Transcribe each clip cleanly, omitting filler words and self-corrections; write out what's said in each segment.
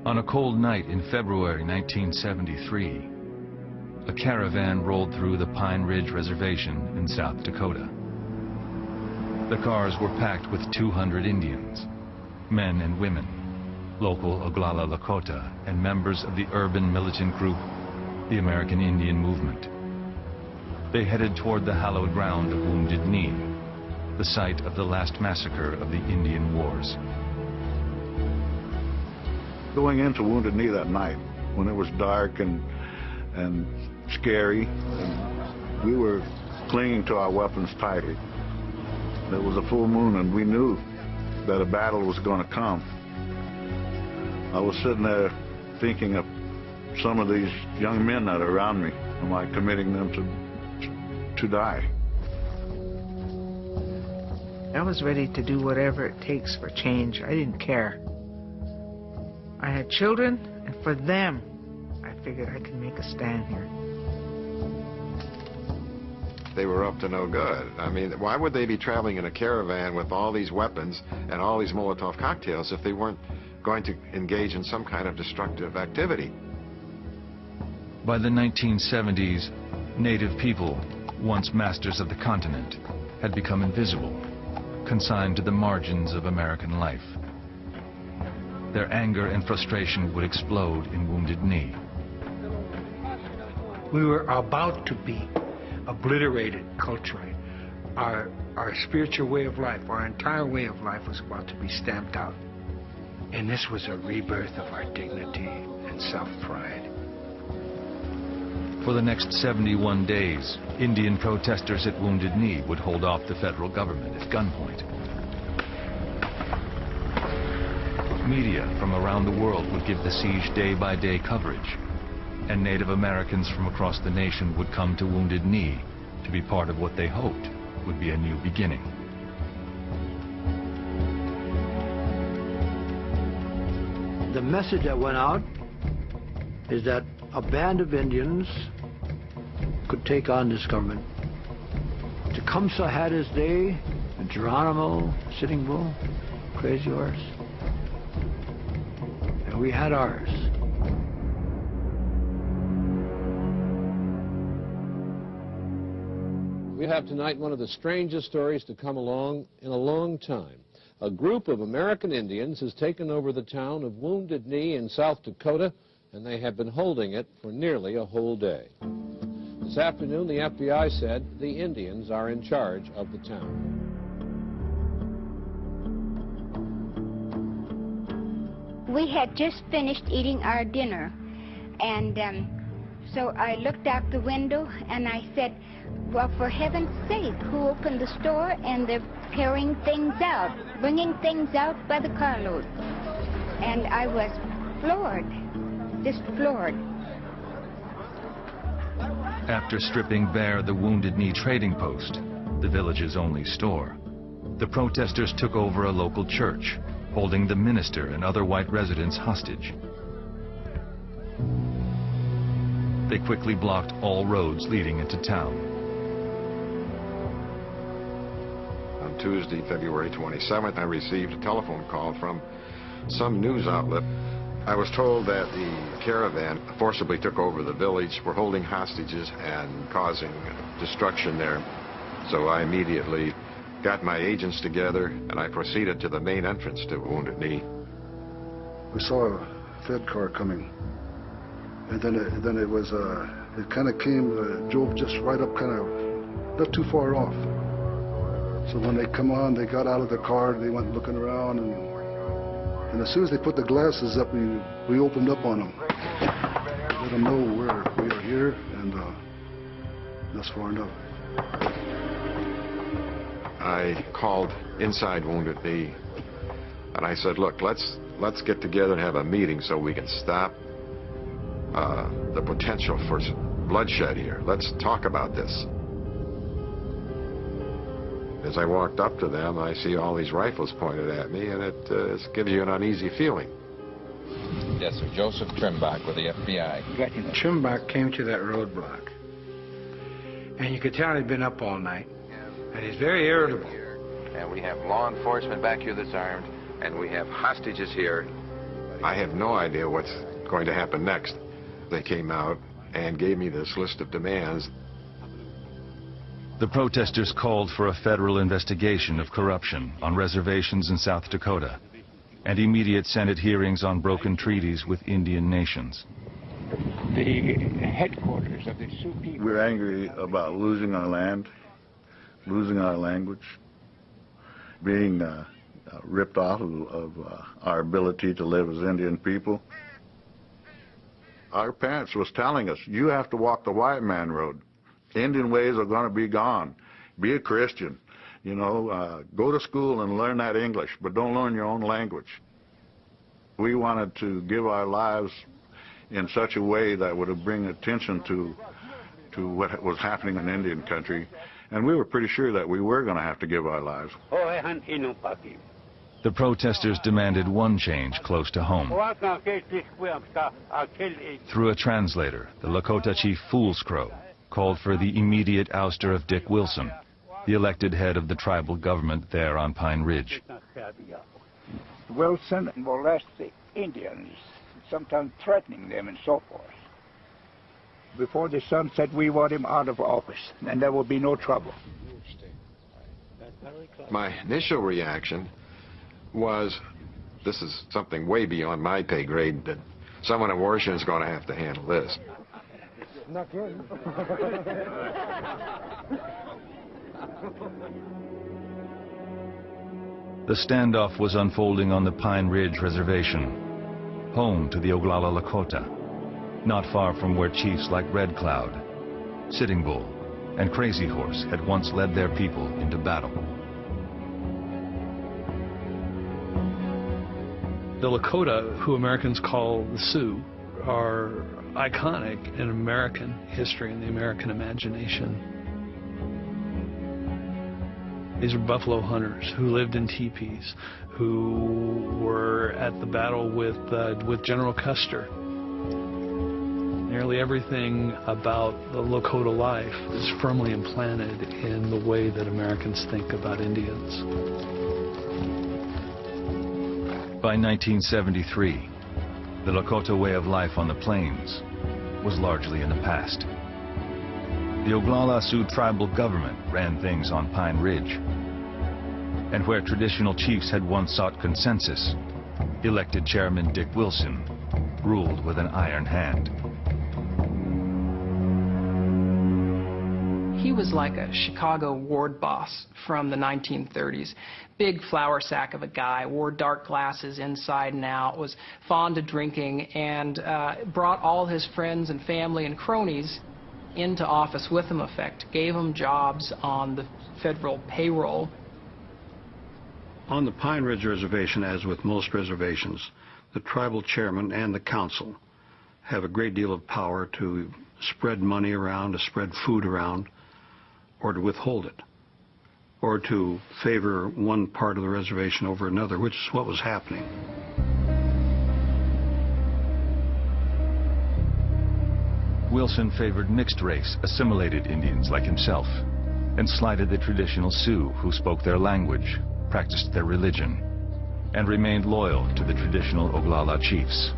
On a cold night in February 1973, a caravan rolled through the Pine Ridge Reservation in South Dakota. The cars were packed with 200 Indians, men and women, local Oglala Lakota, and members of the urban militant group, the American Indian Movement. They headed toward the hallowed ground of Wounded Knee, the site of the last massacre of the Indian Wars. Going into Wounded Knee that night, when it was dark and scary, and we were clinging to our weapons tightly. There was a full moon, and we knew that a battle was going to come. I was sitting there thinking of some of these young men that are around me. Am I committing them to die? I was ready to do whatever it takes for change. I didn't care. I had children, and for them, I figured I could make a stand here. They were up to no good. I mean, why would they be traveling in a caravan with all these weapons and all these Molotov cocktails if they weren't going to engage in some kind of destructive activity? By the 1970s, Native people, once masters of the continent, had become invisible, consigned to the margins of American life. Their anger and frustration would explode in Wounded Knee. We were about to be obliterated culturally. Our spiritual way of life, our entire way of life was about to be stamped out. And this was a rebirth of our dignity and self-pride. For the next 71 days, Indian protesters at Wounded Knee would hold off the federal government at gunpoint. Media from around the world would give the siege day-by-day coverage, and Native Americans from across the nation would come to Wounded Knee to be part of what they hoped would be a new beginning. The message that went out is that a band of Indians could take on this government. Tecumseh had his day, and Geronimo, Sitting Bull, Crazy Horse, and we had ours. We have tonight one of the strangest stories to come along in a long time. A group of American Indians has taken over the town of Wounded Knee in South Dakota, and they have been holding it for nearly a whole day. This afternoon, the FBI said the Indians are in charge of the town. We had just finished eating our dinner, and so I looked out the window and I said, well, for heaven's sake, who opened the store? And they're carrying things out, bringing things out by the carload. And I was floored, just floored. After stripping bare the Wounded Knee trading post, the village's only store, the protesters took over a local church, holding the minister and other white residents hostage. They quickly blocked all roads leading into town. On Tuesday, February 27th, I received a telephone call from some news outlet. I was told that the caravan forcibly took over the village, were holding hostages and causing destruction there. So I immediately got my agents together and I proceeded to the main entrance to Wounded Knee. We saw a Fed car coming, and then it kind of came, drove just right up, kind of not too far off. So when they come on, they got out of the car, they went looking around, and as soon as they put the glasses up, we opened up on them. Let them know we are here, and that's far enough. I called inside Wounded Knee, and I said, look, let's get together and have a meeting so we can stop the potential for bloodshed here. Let's talk about this. As I walked up to them, I see all these rifles pointed at me, and it gives you an uneasy feeling. Yes, sir. Joseph Trimbach with the FBI. Trimbach came to that roadblock, and you could tell he'd been up all night, and he's very irritable. And we have law enforcement back here that's armed, and we have hostages here. I have no idea what's going to happen next. They came out and gave me this list of demands. The protesters called for a federal investigation of corruption on reservations in South Dakota and immediate Senate hearings on broken treaties with Indian nations. The headquarters of the Sioux people. We're angry about losing our land, losing our language, being ripped off of our ability to live as Indian people. Our parents was telling us, you have to walk the white man road. Indian ways are going to be gone. Be a Christian. You know, go to school and learn that English, but don't learn your own language. We wanted to give our lives in such a way that would bring attention to what was happening in Indian country, and we were pretty sure that we were going to have to give our lives. The protesters demanded one change close to home. Through a translator, the Lakota chief Fool's Crow called for the immediate ouster of Dick Wilson, the elected head of the tribal government there on Pine Ridge. Wilson molested the Indians, sometimes threatening them and so forth. Before the sun set, we want him out of office, and there will be no trouble. My initial reaction was, this is something way beyond my pay grade, that someone in Washington is going to have to handle this. Not good. The standoff was unfolding on the Pine Ridge Reservation, home to the Oglala Lakota, not far from where chiefs like Red Cloud, Sitting Bull, and Crazy Horse had once led their people into battle. The Lakota, who Americans call the Sioux, are iconic in American history and the American imagination. These are buffalo hunters who lived in teepees, who were at the battle with General Custer. Nearly everything about the Lakota life is firmly implanted in the way that Americans think about Indians. By 1973, the Lakota way of life on the plains was largely in the past. The Oglala Sioux tribal government ran things on Pine Ridge. And where traditional chiefs had once sought consensus, elected Chairman Dick Wilson ruled with an iron hand. He was like a Chicago ward boss from the 1930s. Big flour sack of a guy, wore dark glasses inside and out, was fond of drinking, and brought all his friends and family and cronies into office with him, gave them jobs on the federal payroll. On the Pine Ridge Reservation, as with most reservations, the tribal chairman and the council have a great deal of power to spread money around, to spread food around, or to withhold it, or to favor one part of the reservation over another, which is what was happening. Wilson favored mixed-race, assimilated Indians like himself, and slighted the traditional Sioux who spoke their language, practiced their religion, and remained loyal to the traditional Oglala chiefs.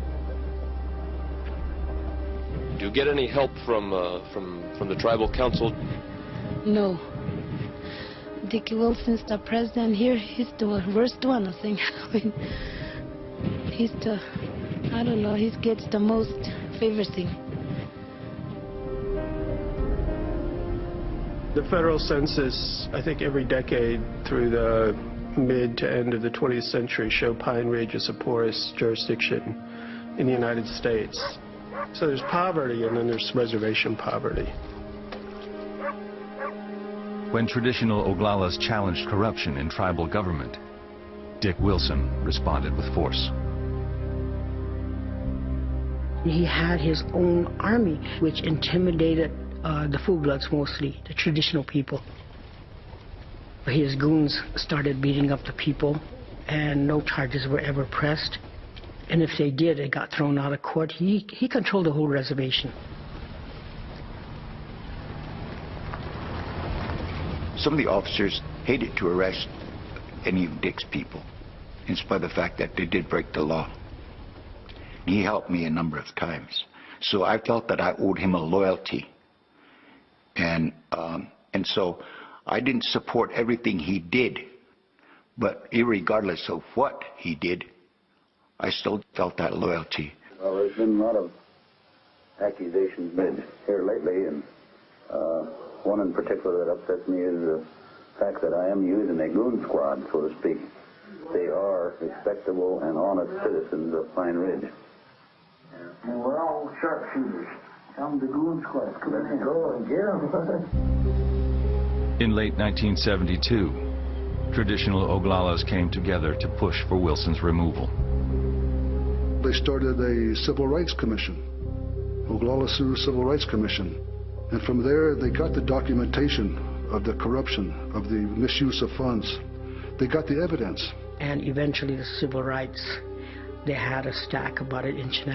Do you get any help from the tribal council? No. Dick Wilson's the president here. He's the worst one, I think. I mean, he's the, I don't know, he gets the most favoriting. The federal census, I think every decade through the mid to end of the 20th century, show Pine Ridge as the poorest jurisdiction in the United States. So there's poverty, and then there's reservation poverty. When traditional Oglalas challenged corruption in tribal government, Dick Wilson responded with force. He had his own army, which intimidated the full bloods mostly, the traditional people. His goons started beating up the people, and no charges were ever pressed. And if they did, it got thrown out of court. He controlled the whole reservation. Some of the officers hated to arrest any of Dick's people, in spite of the fact that they did break the law. He helped me a number of times. So I felt that I owed him a loyalty. And so I didn't support everything he did. But irregardless of what he did, I still felt that loyalty. Well, there's been a lot of accusations made here lately, and one in particular that upsets me is the fact that I am using a goon squad, so to speak. They are respectable and honest citizens of Pine Ridge. And we're all sharpshooters. Come to goon squad. Come in and go and get them. In late 1972, traditional Oglalas came together to push for Wilson's removal. They started a civil rights commission, Oglala Sioux Civil Rights Commission. And from there, they got the documentation of the corruption, of the misuse of funds. They got the evidence. And eventually the civil rights, they had a stack about 1.5 inches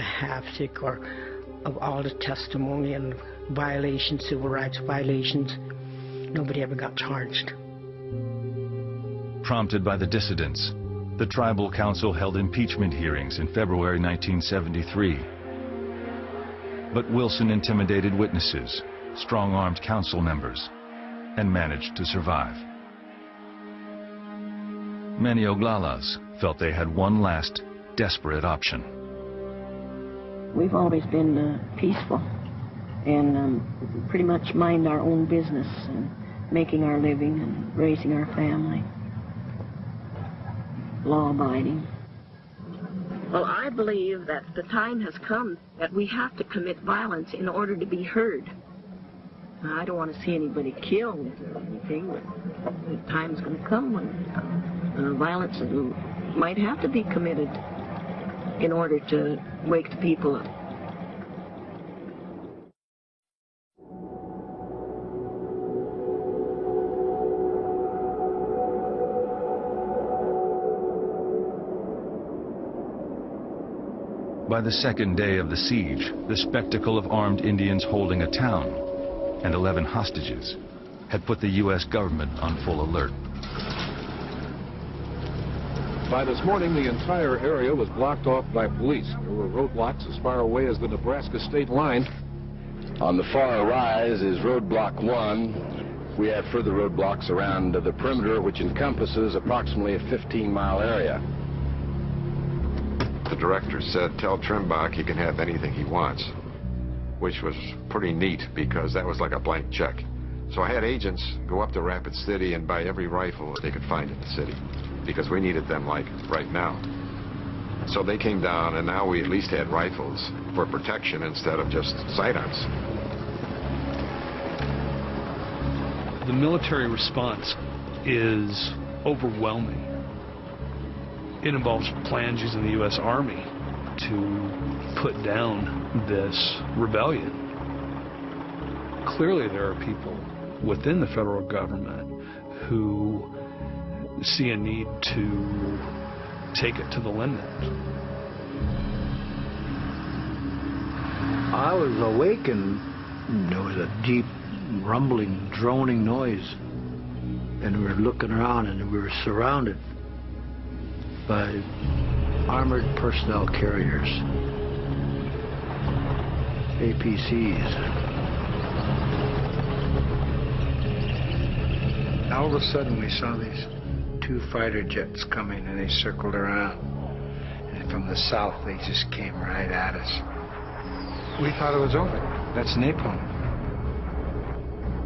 thick of all the testimony and violations, civil rights violations. Nobody ever got charged. Prompted by the dissidents, the Tribal Council held impeachment hearings in February 1973. But Wilson intimidated witnesses, strong-armed council members, and managed to survive. Many Oglalas felt they had one last, desperate option. We've always been peaceful and pretty much mind our own business and making our living and raising our family. Law-abiding. Well, I believe that the time has come that we have to commit violence in order to be heard. Now, I don't want to see anybody killed or anything, but the time's going to come when violence might have to be committed in order to wake the people up. By the second day of the siege, the spectacle of armed Indians holding a town and 11 hostages had put the U.S. government on full alert. By this morning, the entire area was blocked off by police. There were roadblocks as far away as the Nebraska state line. On the far rise is roadblock 1. We have further roadblocks around the perimeter, which encompasses approximately a 15-mile area. The director said, tell Trimbach he can have anything he wants, which was pretty neat because that was like a blank check. So I had agents go up to Rapid City and buy every rifle they could find in the city because we needed them like right now. So they came down and now we at least had rifles for protection instead of just sidearms. The military response is overwhelming. It involves plans using the U.S. Army to put down this rebellion. Clearly there are people within the federal government who see a need to take it to the limit. I was awake and there was a deep rumbling, droning noise. And we were looking around and we were surrounded by armored personnel carriers, APCs. All of a sudden we saw these 2 fighter jets coming and they circled around. And from the south they just came right at us. We thought it was over. That's napalm.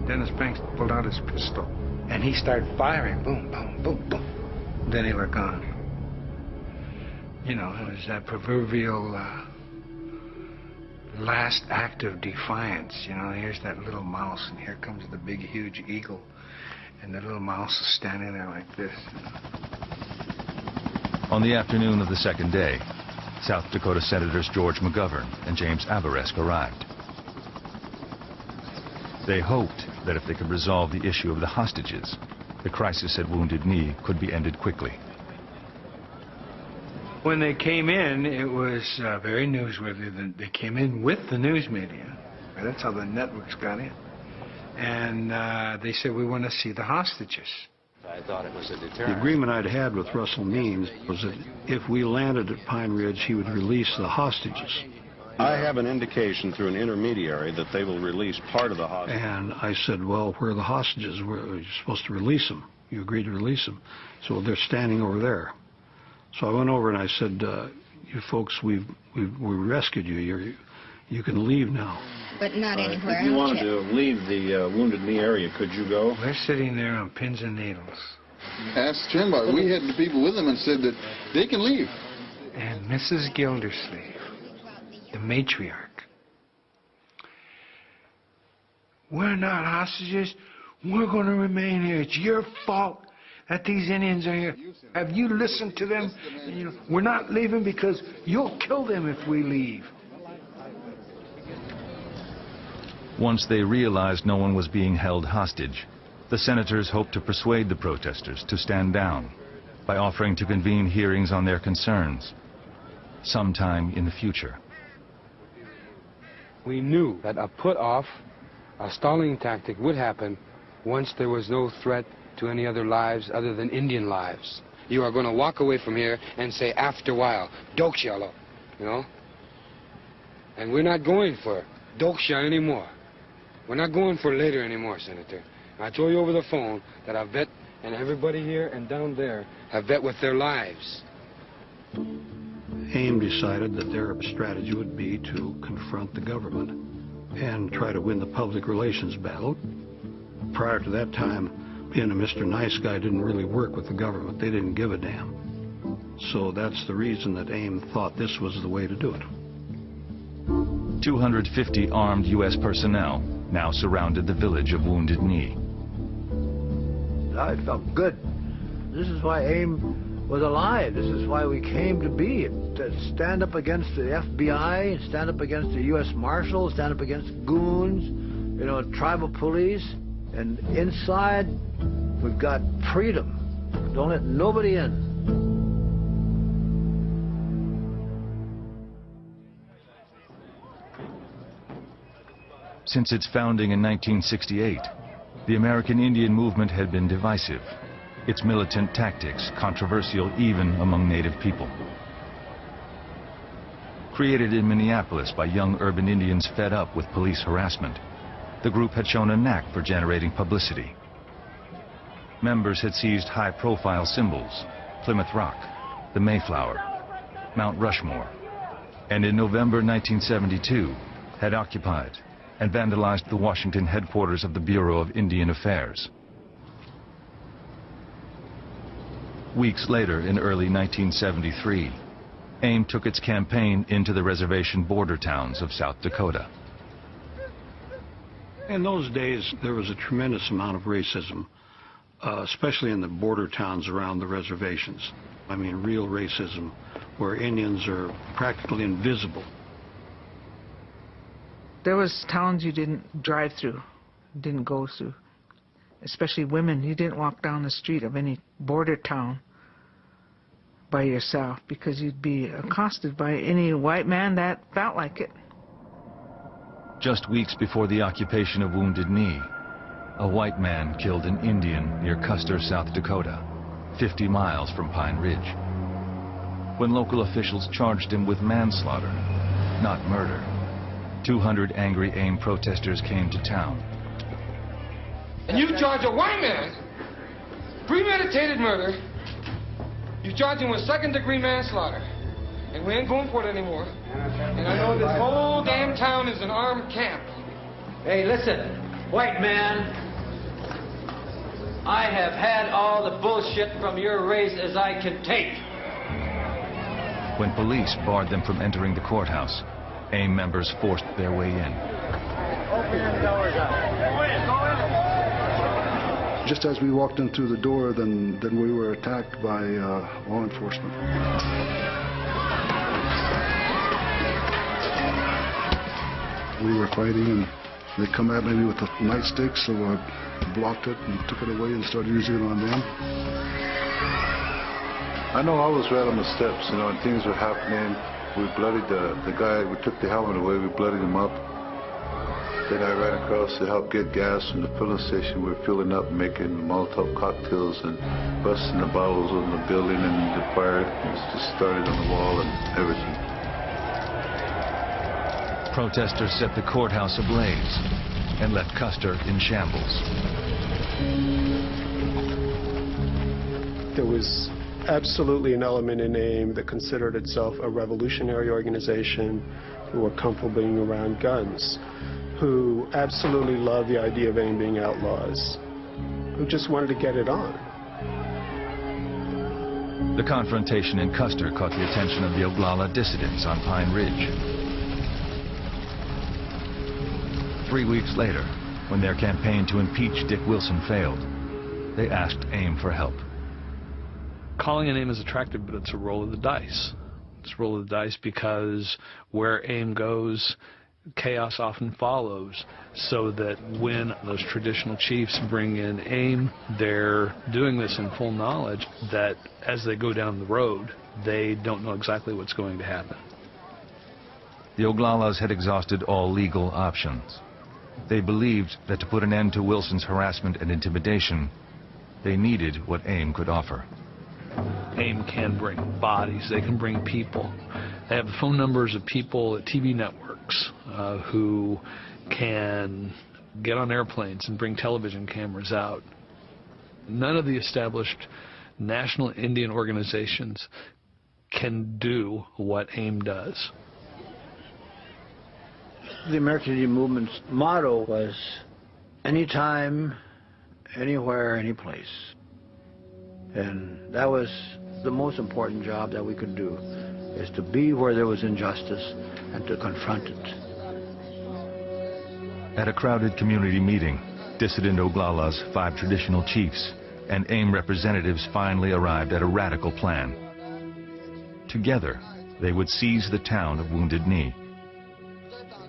Dennis Banks pulled out his pistol and he started firing. Boom, boom, boom, boom. Then they were gone. You know, it was that proverbial last act of defiance. You know, here's that little mouse, and here comes the big, huge eagle, and the little mouse is standing there like this. On the afternoon of the second day, South Dakota Senators George McGovern and James Abourezk arrived. They hoped that if they could resolve the issue of the hostages, the crisis at Wounded Knee could be ended quickly. When they came in, it was very newsworthy. They came in with the news media. That's how the networks got in. And they said, we want to see the hostages. I thought it was a deterrent. The agreement I'd had with Russell Means was that if we landed at Pine Ridge, he would release the hostages. I have an indication through an intermediary that they will release part of the hostages. And I said, well, where are the hostages? You're supposed to release them. You agreed to release them. So they're standing over there. So I went over and I said, you folks, we rescued you. You can leave now. But not anywhere. If you wanted to leave the Wounded Knee area, could you go? We're sitting there on pins and needles. Asked Chenbar. We had the people with them and said that they can leave. And Mrs. Gildersleeve, the matriarch, we're not hostages. We're going to remain here. It's your fault that these Indians are here. Have you listened to them? You know, we're not leaving because you'll kill them if we leave. Once they realized no one was being held hostage, the senators hoped to persuade the protesters to stand down by offering to convene hearings on their concerns sometime in the future. We knew that a put-off, a stalling tactic would happen once there was no threat to any other lives other than Indian lives. You are going to walk away from here and say, after a while, Dokshala, you know? And we're not going for Doksha anymore. We're not going for later anymore, Senator. I told you over the phone that I've bet, and everybody here and down there have bet with their lives. AIM decided that their strategy would be to confront the government and try to win the public relations battle. Prior to that time, being a Mr. Nice Guy didn't really work with the government. They didn't give a damn. So that's the reason that AIM thought this was the way to do it. 250 armed U.S. personnel now surrounded the village of Wounded Knee. I felt good. This is why AIM was alive. This is why we came to be. To stand up against the FBI, stand up against the U.S. Marshals, stand up against goons, you know, tribal police. And inside, we've got freedom. Don't let nobody in. Since its founding in 1968, the American Indian movement had been divisive, its militant tactics controversial even among Native people. Created in Minneapolis by young urban Indians fed up with police harassment, the group had shown a knack for generating publicity. Members had seized high-profile symbols, Plymouth Rock, the Mayflower, Mount Rushmore, and in November 1972 had occupied and vandalized the Washington headquarters of the Bureau of Indian Affairs. Weeks later, in early 1973, AIM took its campaign into the reservation border towns of South Dakota. In those days, there was a tremendous amount of racism, especially in the border towns around the reservations. I mean, real racism, where Indians are practically invisible. There was towns you didn't drive through, didn't go through, especially women. You didn't walk down the street of any border town by yourself because you'd be accosted by any white man that felt like it. Just weeks before the occupation of Wounded Knee, a white man killed an Indian near Custer, South Dakota, 50 miles from Pine Ridge. When local officials charged him with manslaughter, not murder, 200 angry AIM protesters came to town. And you charge a white man premeditated murder. You charge him with second-degree manslaughter. And we ain't going for it anymore. And I know this whole damn town is an armed camp. Hey, listen, white man. I have had all the bullshit from your race as I can take. When police barred them from entering the courthouse, AIM members forced their way in. Open them doors up. Go in, go in. Just as we walked in through the door, then we were attacked by law enforcement. We were fighting, and they come at me with a nightstick, so I blocked it and took it away and started using it on them. I know I was right on the steps, and things were happening. We bloodied the guy, we took the helmet away, we bloodied him up. Then I ran across to help get gas from the filling station. We were filling up, making Molotov cocktails and busting the bottles on the building, and the fire just started on the wall and everything. Protesters set the courthouse ablaze and left Custer in shambles. There was absolutely an element in AIM that considered itself a revolutionary organization who were comfortable being around guns, who absolutely loved the idea of AIM being outlaws, who just wanted to get it on. The confrontation in Custer caught the attention of the Oglala dissidents on Pine Ridge. 3 weeks later, when their campaign to impeach Dick Wilson failed, they asked AIM for help. Calling a name is attractive, but it's a roll of the dice. It's a roll of the dice because where AIM goes, chaos often follows, so that when those traditional chiefs bring in AIM, they're doing this in full knowledge that as they go down the road, they don't know exactly what's going to happen. The Oglalas had exhausted all legal options. They believed that to put an end to Wilson's harassment and intimidation, they needed what AIM could offer. AIM can bring bodies, they can bring people. They have the phone numbers of people at TV networks who can get on airplanes and bring television cameras out. None of the established national Indian organizations can do what AIM does. The American Indian Movement's motto was anytime, anywhere, any place. And that was the most important job that we could do, is to be where there was injustice and to confront it. At a crowded community meeting, dissident Oglala's 5 traditional chiefs and AIM representatives finally arrived at a radical plan. Together, they would seize the town of Wounded Knee.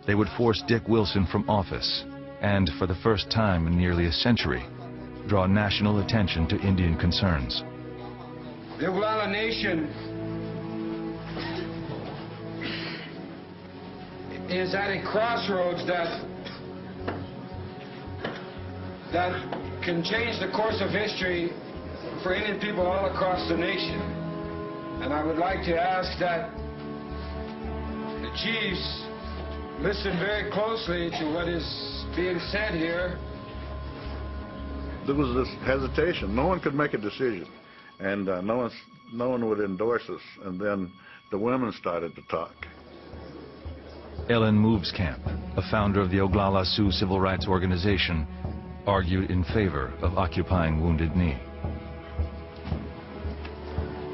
They would force Dick Wilson from office and, for the first time in nearly a century, draw national attention to Indian concerns. The Oglala Nation is at a crossroads that can change the course of history for Indian people all across the nation. And I would like to ask that the chiefs listen very closely to what is being said here. There was this hesitation. No one could make a decision, and no one would endorse us. And then the women started to talk. Ellen Movescamp, a founder of the Oglala Sioux Civil Rights Organization, argued in favor of occupying Wounded Knee.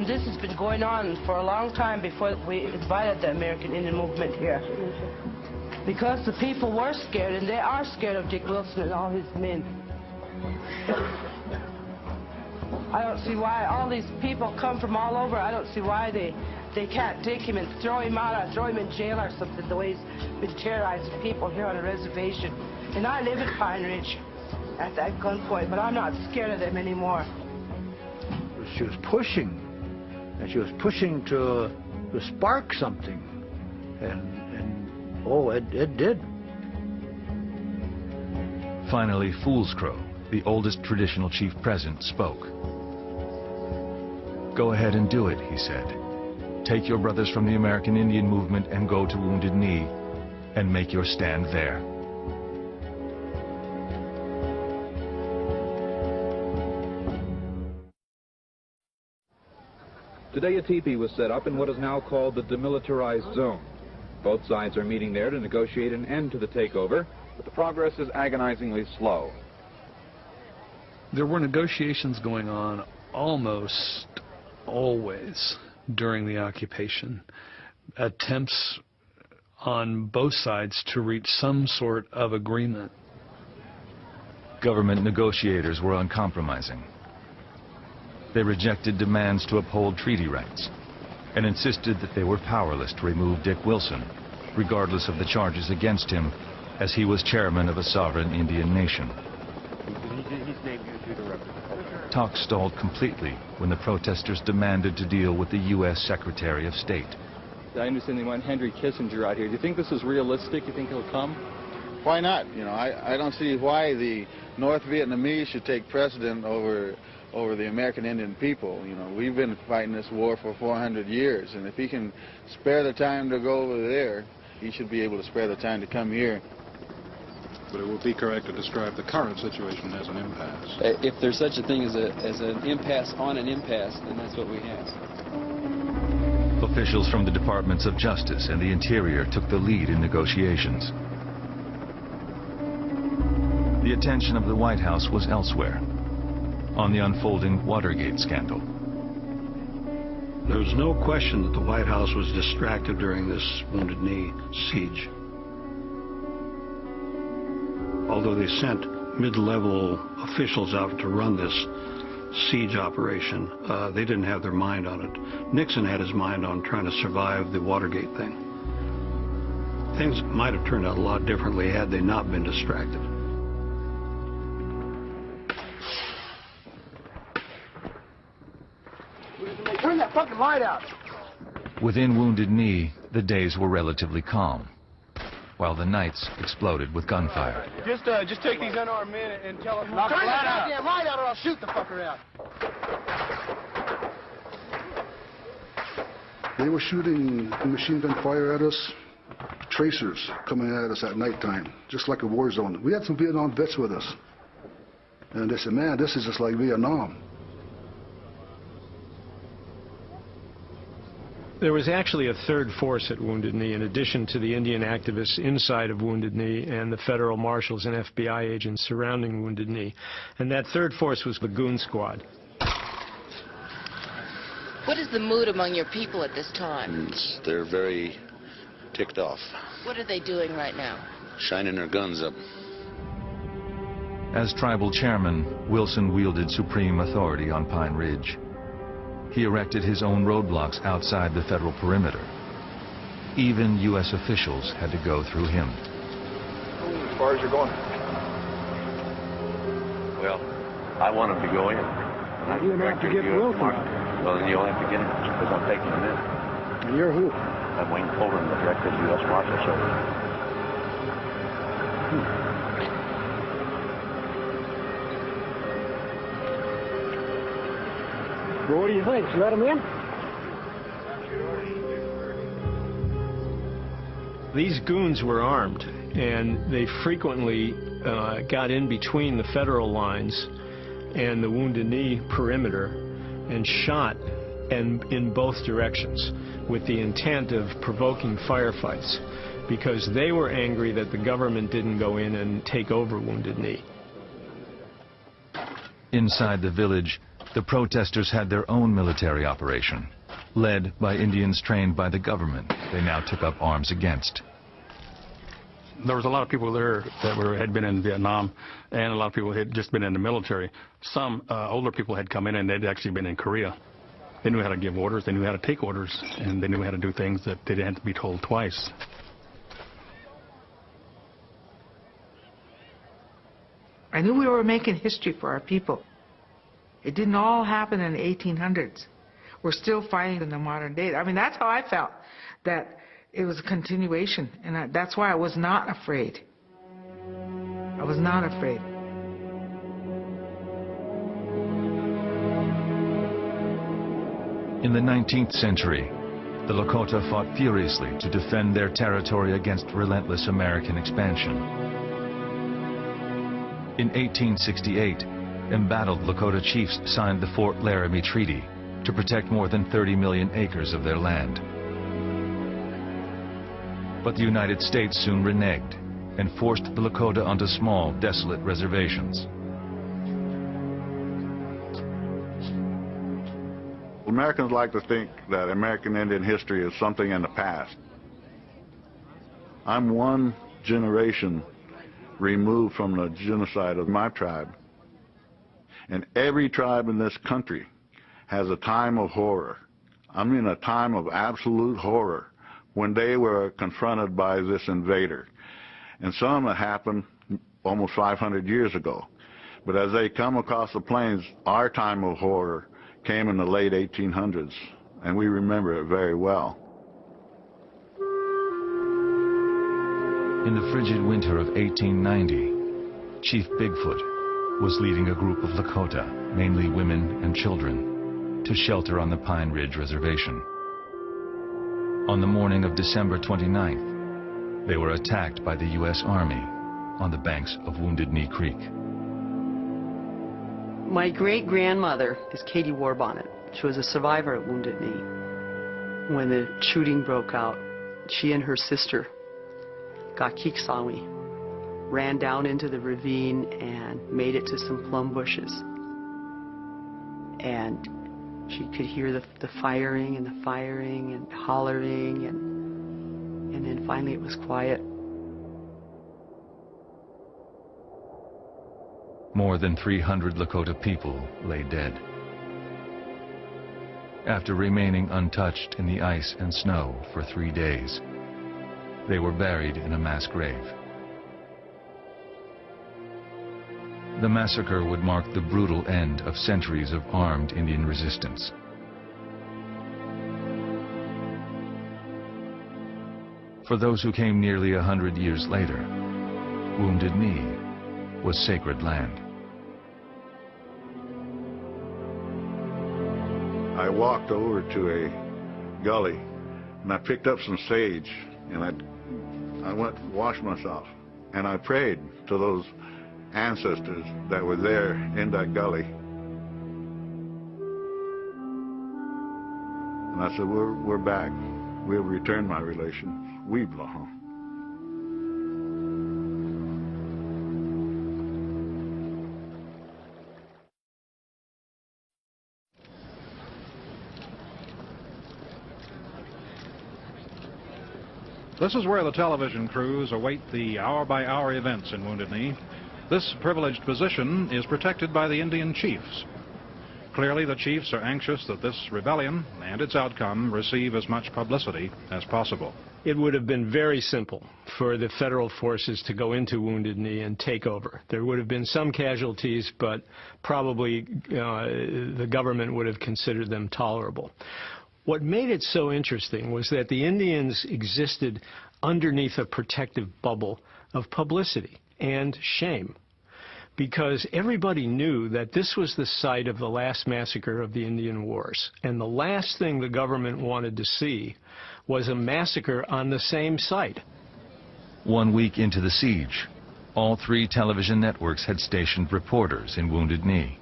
This has been going on for a long time before we invited the American Indian Movement here. Because the people were scared, and they are scared of Dick Wilson and all his men. I don't see why all these people come from all over. I don't see why they can't take him and throw him out or throw him in jail or something, the way he's been terrorizing people here on a reservation. And I live in Pine Ridge at that gunpoint, but I'm not scared of them anymore. She was pushing, and she was pushing to spark something, and oh, it did. Finally, Fool's Crow, the oldest traditional chief present, spoke. Go ahead and do it, he said. Take your brothers from the American Indian Movement and go to Wounded Knee and make your stand there. Today a teepee was set up in what is now called the demilitarized zone. Both sides are meeting there to negotiate an end to the takeover, but the progress is agonizingly slow. There were negotiations going on almost always during the occupation. Attempts on both sides to reach some sort of agreement. Government negotiators were uncompromising. They rejected demands to uphold treaty rights and insisted that they were powerless to remove Dick Wilson, regardless of the charges against him, as he was chairman of a sovereign Indian nation. Talks stalled completely when the protesters demanded to deal with the U.S. Secretary of State. I understand they want Henry Kissinger out here. Do you think this is realistic? Do you think he'll come? Why not? You know, I don't see why the North Vietnamese should take precedent over the American Indian people. You know, we've been fighting this war for 400 years, and if he can spare the time to go over there, he should be able to spare the time to come here. But it would be correct to describe the current situation as an impasse. If there's such a thing as an impasse on an impasse, then that's what we have. Officials from the Departments of Justice and the Interior took the lead in negotiations. The attention of the White House was elsewhere, on the unfolding Watergate scandal. There was no question that the White House was distracted during this Wounded Knee siege. Although they sent mid-level officials out to run this siege operation, they didn't have their mind on it. Nixon had his mind on trying to survive the Watergate thing. Things might have turned out a lot differently had they not been distracted. Turn that fucking light out. Within Wounded Knee, the days were relatively calm, while the nights exploded with gunfire. Just take these unarmed men and tell them. Turn that goddamn light out, or I'll shoot the fucker out. They were shooting machine gun fire at us, tracers coming at us at nighttime, just like a war zone. We had some Vietnam vets with us, and they said, "Man, this is just like Vietnam." There was actually a third force at Wounded Knee, in addition to the Indian activists inside of Wounded Knee and the federal marshals and FBI agents surrounding Wounded Knee. And that third force was the Goon Squad. What is the mood among your people at this time? They're very ticked off, What are they doing right now? shining their guns up. As tribal chairman, Wilson wielded supreme authority on Pine Ridge. He erected his own roadblocks outside the federal perimeter. Even U.S. officials had to go through him. As far as you're going? Well, I want him to go in. And You're going to have to get Wilson. Well, then you'll have to get him, because I'm taking him in. And you're who? I'm Wayne Fulton, the director of the U.S. Marshal Service. Well, what do you think? Should let him in? These goons were armed, and they frequently got in between the federal lines and the Wounded Knee perimeter and shot in both directions with the intent of provoking firefights, because they were angry that the government didn't go in and take over Wounded Knee. Inside the village, the protesters had their own military operation, led by Indians trained by the government they now took up arms against. There was a lot of people there that had been in Vietnam, and a lot of people had just been in the military. Some older people had come in, and they'd actually been in Korea. They knew how to give orders, they knew how to take orders, and they knew how to do things that they didn't have to be told twice. I knew we were making history for our people. It didn't all happen in the 1800s. We're still fighting in the modern day. I mean, that's how I felt, that it was a continuation, and that's why I was not afraid. I was not afraid. In the 19th century, the Lakota fought furiously to defend their territory against relentless American expansion. In 1868, embattled Lakota chiefs signed the Fort Laramie Treaty to protect more than 30 million acres of their land. But the United States soon reneged and forced the Lakota onto small, desolate reservations. Americans like to think that American Indian history is something in the past. I'm one generation removed from the genocide of my tribe. And every tribe in this country has a time of horror. I mean a time of absolute horror when they were confronted by this invader. And some that happened almost 500 years ago. But as they come across the plains, our time of horror came in the late 1800s, and we remember it very well. In the frigid winter of 1890, Chief Bigfoot was leading a group of Lakota, mainly women and children, to shelter on the Pine Ridge Reservation. On the morning of December 29th, they were attacked by the U.S. Army on the banks of Wounded Knee Creek. My great-grandmother is Katie Warbonnet. She was a survivor at Wounded Knee. When the shooting broke out, she and her sister got Keeksawi, ran down into the ravine and made it to some plum bushes. And she could hear the firing and the firing and hollering, and then finally it was quiet. More than 300 Lakota people lay dead. After remaining untouched in the ice and snow for 3 days, they were buried in a mass grave. The massacre would mark the brutal end of centuries of armed Indian resistance. For those who came nearly 100 years later, Wounded Knee was sacred land. I walked over to a gully and I picked up some sage and I went to wash myself and I prayed to those ancestors that were there in that gully. And I said, we're back. We'll return my relations. We belong. This is where the television crews await the hour-by-hour events in Wounded Knee. This privileged position is protected by the Indian chiefs. Clearly, the chiefs are anxious that this rebellion and its outcome receive as much publicity as possible. It would have been very simple for the federal forces to go into Wounded Knee and take over. There would have been some casualties, but probably the government would have considered them tolerable. What made it so interesting was that the Indians existed underneath a protective bubble of publicity and shame, because everybody knew that this was the site of the last massacre of the Indian Wars, and the last thing the government wanted to see was a massacre on the same site. 1 week into the siege, all 3 television networks had stationed reporters in Wounded Knee.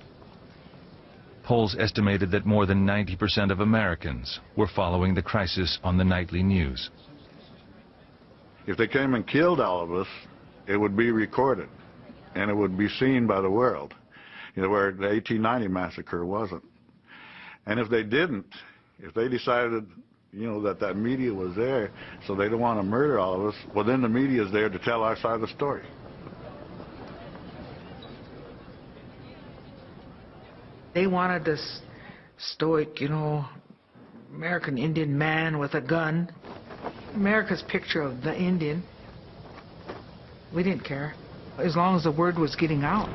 Polls estimated that more than 90% of Americans were following the crisis on the nightly news. If they came and killed all of us, it would be recorded, and it would be seen by the world, where the 1890 massacre wasn't. And if they didn't, if they decided, that media was there, so they don't want to murder all of us, well, then the media is there to tell our side of the story. They wanted this stoic, American Indian man with a gun. America's picture of the Indian. We didn't care, as long as the word was getting out.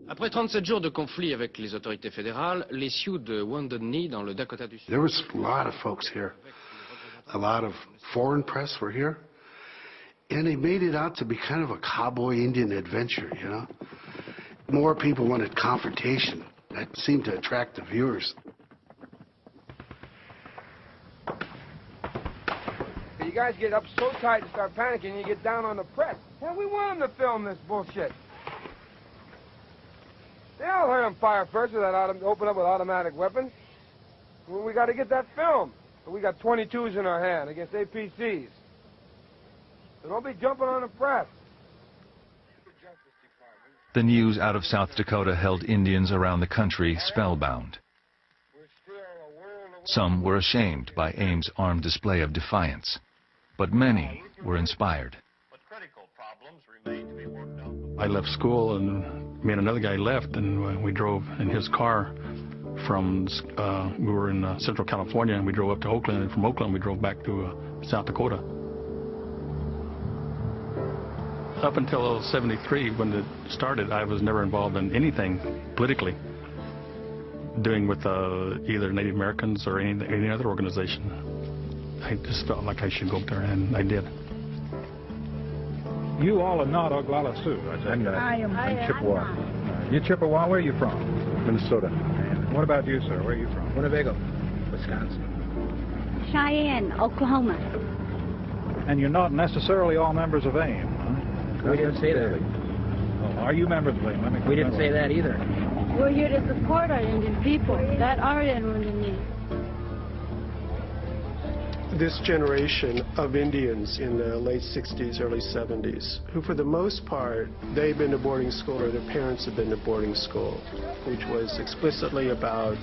Après 37 jours de conflit avec les autorités fédérales, les Sioux de Wounded Knee dans le Dakota du Sud. There was a lot of folks here. A lot of foreign press were here. And they made it out to be kind of a cowboy Indian adventure, More people wanted confrontation. That seemed to attract the viewers. You guys get up so tight and start panicking, you get down on the press. Hell, we want them to film this bullshit. They all heard them fire first with that open up with automatic weapons. Well, we got to get that film. But we got 22s in our hand against APCs. So don't be jumping on the press. The news out of South Dakota held Indians around the country spellbound. Some were ashamed by AIM's armed display of defiance, but many were inspired. I left school, and me and another guy left, and we drove in his car from, we were in Central California, and we drove up to Oakland, and from Oakland we drove back to South Dakota. Up until 73, when it started, I was never involved in anything politically. doing with either Native Americans or any other organization. I just felt like I should go up there, and I did. You all are not Oglala Sioux. I'm Chippewa. You're Chippewa. Where are you from? Minnesota. And what about you, sir? Where are you from? Winnebago, Wisconsin. Cheyenne, Oklahoma. And you're not necessarily all members of AIM, huh? We didn't say that. Oh, are you members of AIM? We didn't say that either. We're here to support our Indian people that are in Wounded Knee. This generation of Indians in the late 60s, early 70s, who for the most part, they've been to boarding school or their parents have been to boarding school, which was explicitly about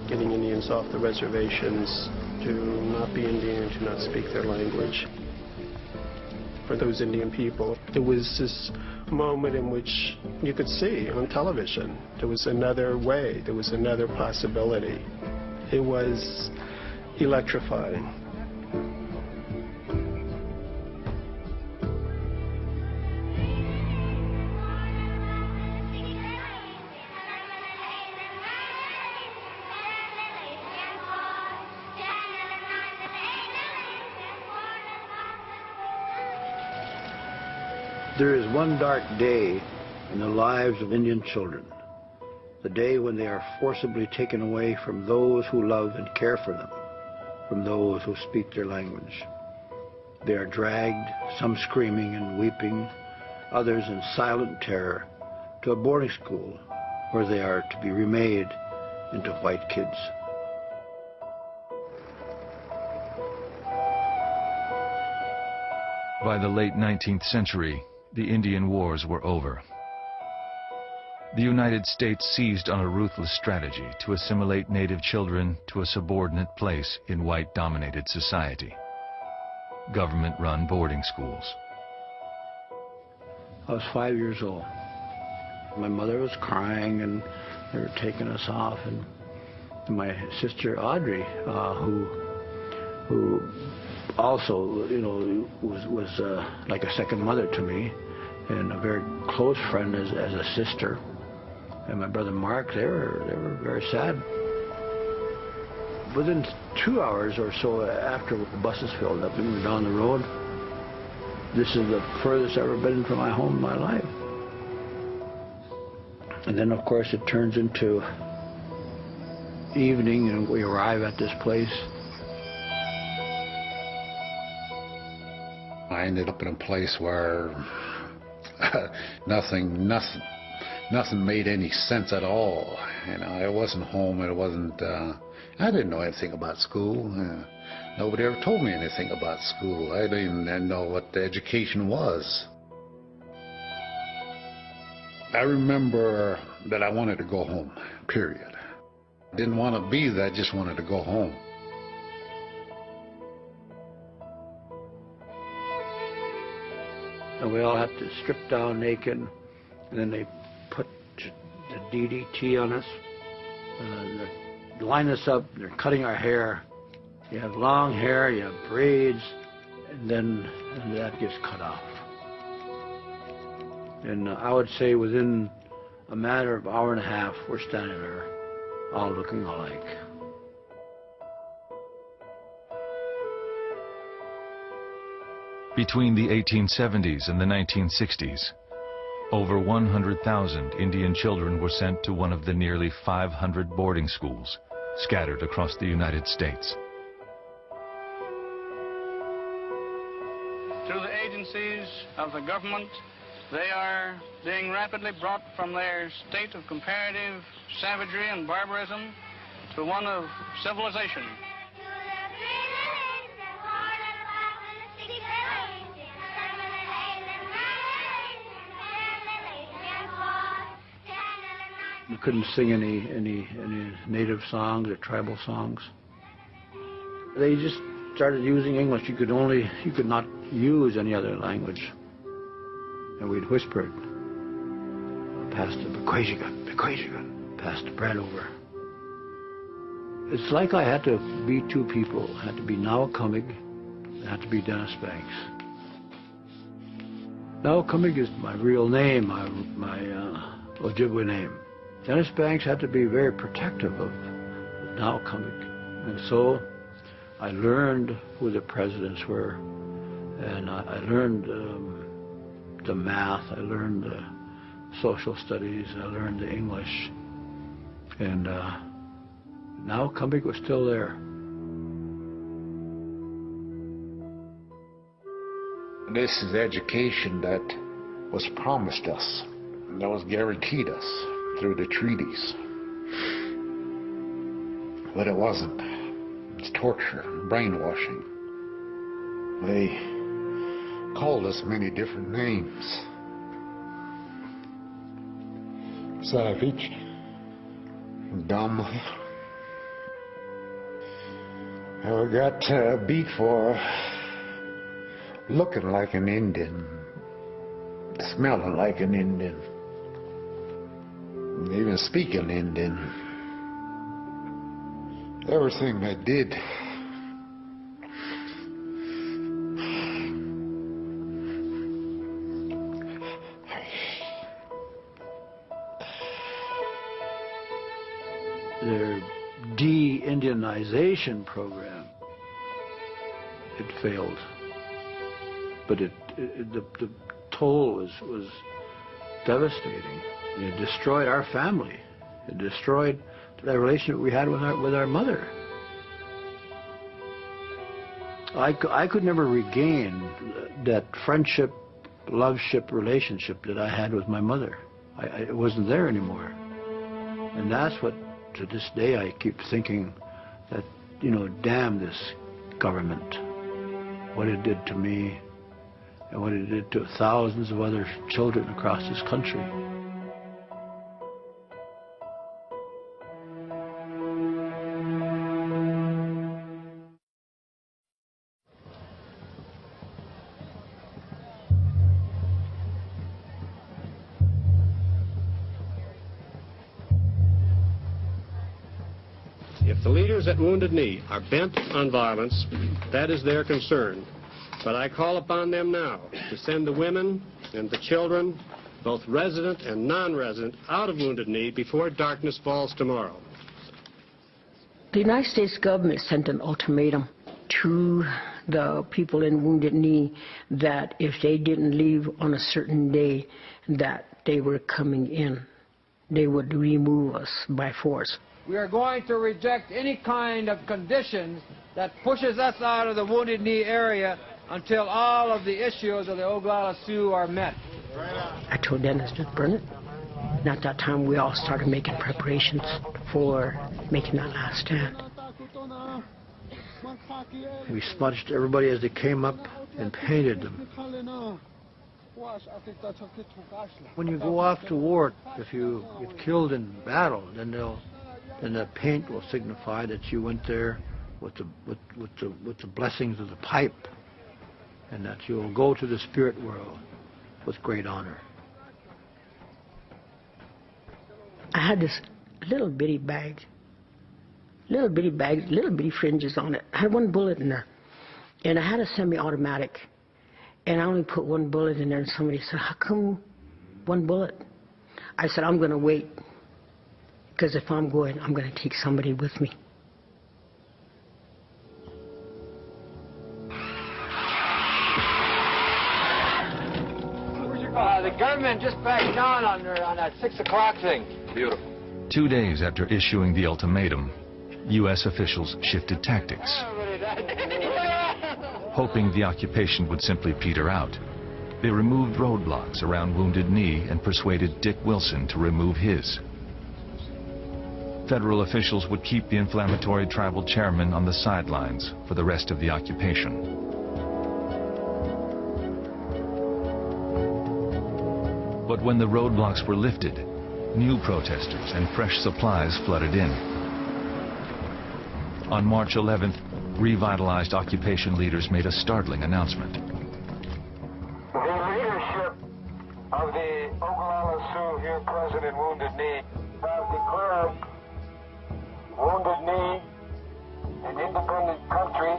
getting Indians off the reservations, to not be Indian, to not speak their language. For those Indian people, there was this moment in which you could see on television there was another way, there was another possibility. It was electrifying. There is one dark day in the lives of Indian children, the day when they are forcibly taken away from those who love and care for them, from those who speak their language. They are dragged, some screaming and weeping, others in silent terror, to a boarding school where they are to be remade into white kids. By the late 19th century, the Indian Wars were over. The United States seized on a ruthless strategy to assimilate native children to a subordinate place in white-dominated society. Government-run boarding schools. I was 5 years old. My mother was crying and they were taking us off, and my sister Audrey, who also, you know, was like a second mother to me, and a very close friend as a sister. And my brother Mark, they were very sad. Within 2 hours or so after the buses filled up and we were down the road, this is the furthest I've ever been from my home in my life. And then, of course, it turns into evening and we arrive at this place. I ended up in a place where nothing made any sense at all. You know, it wasn't home. It wasn't. I didn't know anything about school. Nobody ever told me anything about school. I didn't even know what the education was. I remember that I wanted to go home. Period. I didn't want to be there. I just wanted to go home. And we all have to strip down naked, and then they put the DDT on us. They line us up, they're cutting our hair. You have long hair, you have braids, and then that gets cut off. And I would say within a matter of an hour and a half, we're standing there, all looking alike. Between the 1870s and the 1960s, over 100,000 Indian children were sent to one of the nearly 500 boarding schools scattered across the United States. Through the agencies of the government, they are being rapidly brought from their state of comparative savagery and barbarism to one of civilization. We couldn't sing any native songs or tribal songs. They just started using English. You could not use any other language. And we'd whisper it. Pass the Bequajigan, pass the bread over. It's like I had to be two people. I had to be Now Cummig, I had to be Dennis Banks. Now Cummig is my real name, my Ojibwe name. Dennis Banks had to be very protective of Nowakambik. And so I learned who the presidents were, and I learned the math, I learned the social studies, I learned the English, and Nowakambik was still there. This is the education that was promised us, that was guaranteed us through the treaties. But it wasn't. It's torture, brainwashing. They called us many different names. Savage, dumb. I got beat for looking like an Indian, smelling like an Indian, even speaking Indian. Everything I did. Their de-Indianization program, it failed. But the toll was devastating. It destroyed our family. It destroyed the relationship we had with our mother. I could never regain that friendship, love-ship relationship that I had with my mother. It wasn't there anymore. And that's what, to this day, I keep thinking that, you know, damn this government, what it did to me, and what it did to thousands of other children across this country. If the leaders at Wounded Knee are bent on violence, that is their concern. But I call upon them now to send the women and the children, both resident and non-resident, out of Wounded Knee before darkness falls tomorrow. The United States government sent an ultimatum to the people in Wounded Knee that if they didn't leave on a certain day, that they were coming in. They would remove us by force. We are going to reject any kind of conditions that pushes us out of the Wounded Knee area until all of the issues of the Oglala Sioux are met. I told Dennis, just burn it. And at that time, we all started making preparations for making that last stand. We smudged everybody as they came up and painted them. When you go off to war, if you get killed in battle, then the paint will signify that you went there with the blessings of the pipe, and that you will go to the spirit world with great honor. I had this little bitty bag, little bitty fringes on it. I had one bullet in there, and I had a semi-automatic, and I only put one bullet in there, and somebody said, how come one bullet? I said, I'm going to wait, because if I'm going, I'm going to take somebody with me. The government just backed down on that 6 o'clock thing. Beautiful. 2 days after issuing the ultimatum, U.S. officials shifted tactics. Hoping the occupation would simply peter out, they removed roadblocks around Wounded Knee and persuaded Dick Wilson to remove his. Federal officials would keep the inflammatory tribal chairman on the sidelines for the rest of the occupation. But when the roadblocks were lifted, new protesters and fresh supplies flooded in. On March 11th, revitalized occupation leaders made a startling announcement. The leadership of the Oglala Sioux here present in Wounded Knee have declared Wounded Knee an independent country.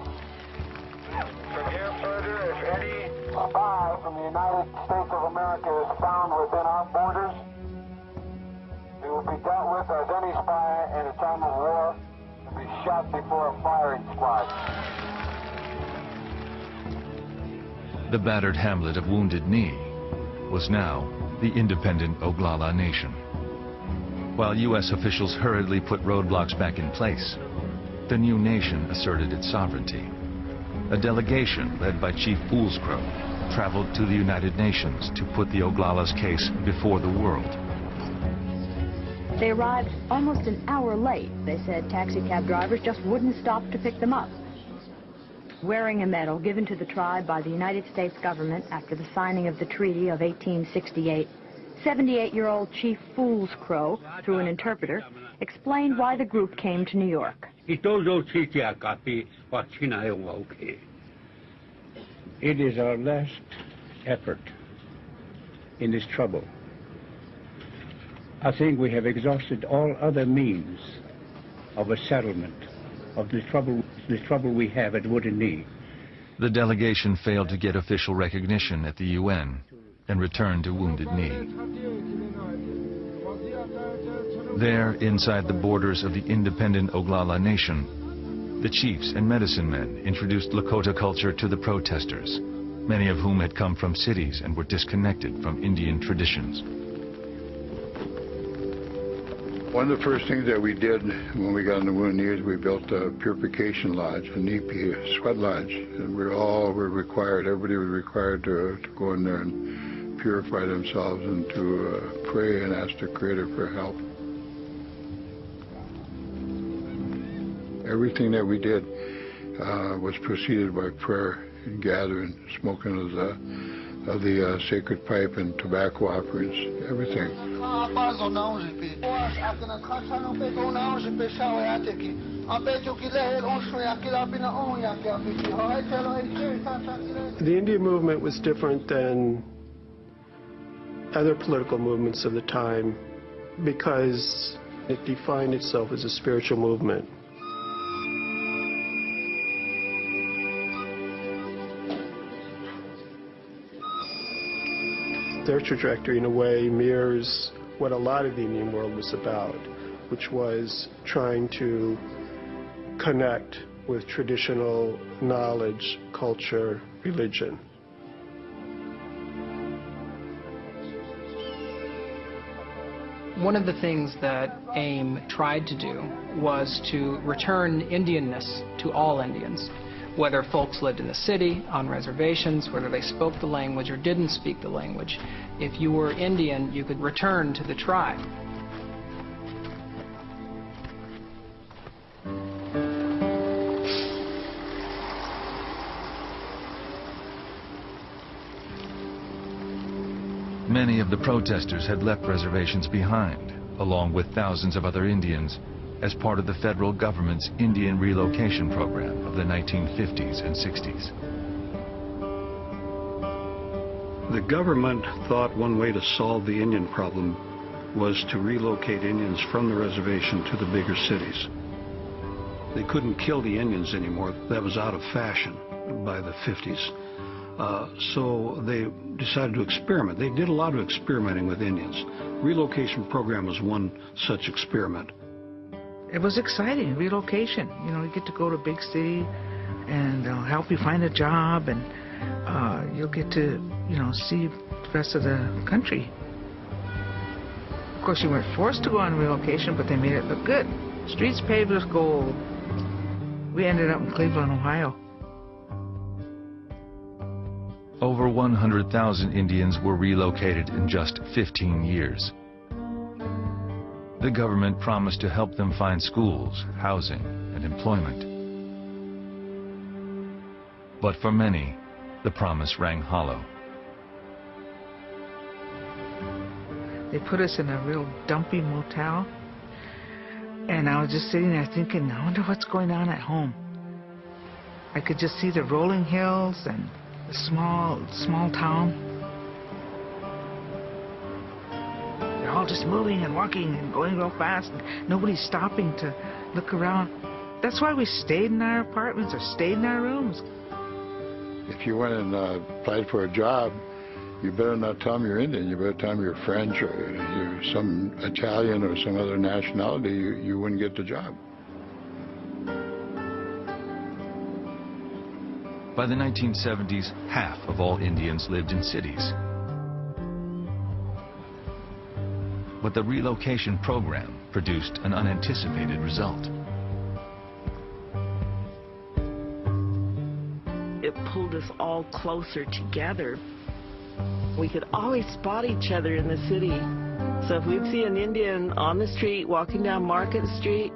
From here further, if any spy from the United States of America is found within our borders, they will be dealt stop before a firing squad. The battered hamlet of Wounded Knee was now the independent Oglala Nation. While U.S. officials hurriedly put roadblocks back in place, the new nation asserted its sovereignty. A delegation led by Chief Foolscrow traveled to the United Nations to put the Oglala's case before the world. They arrived almost an hour late. They said taxi cab drivers just wouldn't stop to pick them up. Wearing a medal given to the tribe by the United States government after the signing of the Treaty of 1868, 78-year-old Chief Foolscrow, through an interpreter, explained why the group came to New York. It is our last effort in this trouble. I think we have exhausted all other means of a settlement of the trouble we have at Wounded Knee. The delegation failed to get official recognition at the UN and returned to Wounded Knee. There, inside the borders of the independent Oglala Nation, the chiefs and medicine men introduced Lakota culture to the protesters, many of whom had come from cities and were disconnected from Indian traditions. One of the first things that we did when we got in the Wounded Knee is we built a purification lodge, a Nipi sweat lodge, and everybody was required to go in there and purify themselves and to pray and ask the Creator for help. Everything that we did was preceded by prayer and gathering, smoking of the sacred pipe and tobacco offerings, everything. The Indian movement was different than other political movements of the time because it defined itself as a spiritual movement. Their trajectory, in a way, mirrors what a lot of the Indian world was about, which was trying to connect with traditional knowledge, culture, religion. One of the things that AIM tried to do was to return Indianness to all Indians, whether folks lived in the city, on reservations, whether they spoke the language or didn't speak the language. If you were Indian, you could return to the tribe. Many of the protesters had left reservations behind, along with thousands of other Indians, as part of the federal government's Indian relocation program of the 1950s and 60s. The government thought one way to solve the Indian problem was to relocate Indians from the reservation to the bigger cities. They couldn't kill the Indians anymore. That was out of fashion by the 50s. So they decided to experiment. They did a lot of experimenting with Indians. Relocation program was one such experiment. It was exciting, relocation. You know, you get to go to a big city and they'll help you find a job, and you'll get to, you know, see the rest of the country. Of course, you weren't forced to go on relocation, but they made it look good. Streets paved with gold. We ended up in Cleveland, Ohio. Over 100,000 Indians were relocated in just 15 years. The government promised to help them find schools, housing, and employment. But for many, the promise rang hollow. They put us in a real dumpy motel, and I was just sitting there thinking, I wonder what's going on at home. I could just see the rolling hills and the small town. They're all just moving and walking and going real fast, and nobody's stopping to look around. That's why we stayed in our apartments or stayed in our rooms. If you went and applied for a job, you better not tell them you're Indian. You better tell them you're French or you're some Italian or some other nationality. You wouldn't get the job. By the 1970s, half of all Indians lived in cities. But the relocation program produced an unanticipated result. It pulled us all closer together. We could always spot each other in the city. So if we'd see an Indian on the street, walking down Market Street,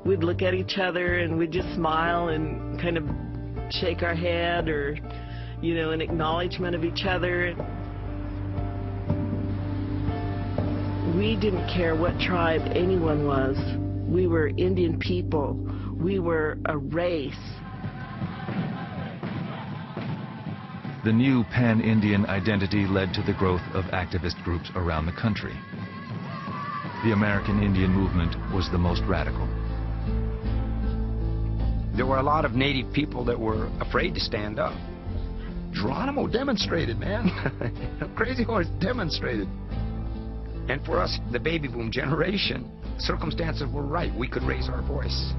we'd look at each other and we'd just smile and kind of shake our head, or, you know, an acknowledgement of each other. We didn't care what tribe anyone was. We were Indian people. We were a race. The new pan-Indian identity led to the growth of activist groups around the country. The American Indian movement was the most radical. There were a lot of native people that were afraid to stand up. Geronimo demonstrated, man. Crazy Horse demonstrated. And for us, the baby boom generation, circumstances were right. We could raise our voice.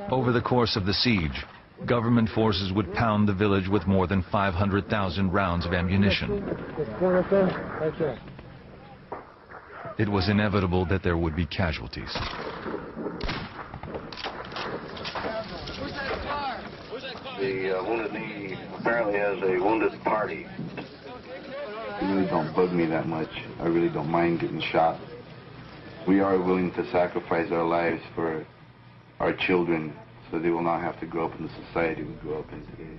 Over the course of the siege, government forces would pound the village with more than 500,000 rounds of ammunition. It was inevitable that there would be casualties. The Wounded Knee apparently has a wounded party. It really don't bug me that much. I really don't mind getting shot. We are willing to sacrifice our lives for our children, so they will not have to grow up in the society we grew up in today.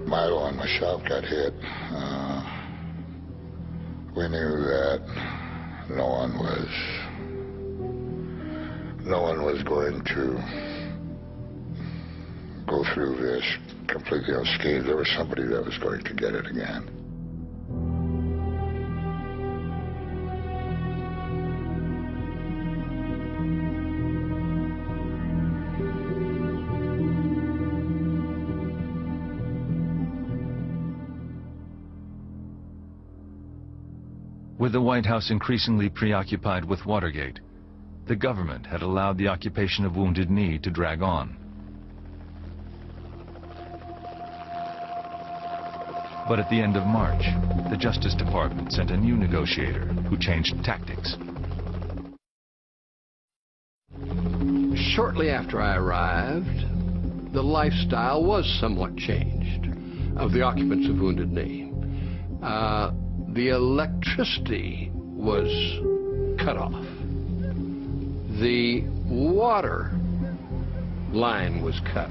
Milo and myself got hit. We knew that no one was going to go through this completely unscathed. There was somebody that was going to get it again. With the White House increasingly preoccupied with Watergate, the government had allowed the occupation of Wounded Knee to drag on. But at the end of March, the Justice Department sent a new negotiator who changed tactics. Shortly after I arrived, the lifestyle was somewhat changed of the occupants of Wounded Knee. The electricity was cut off. The water line was cut.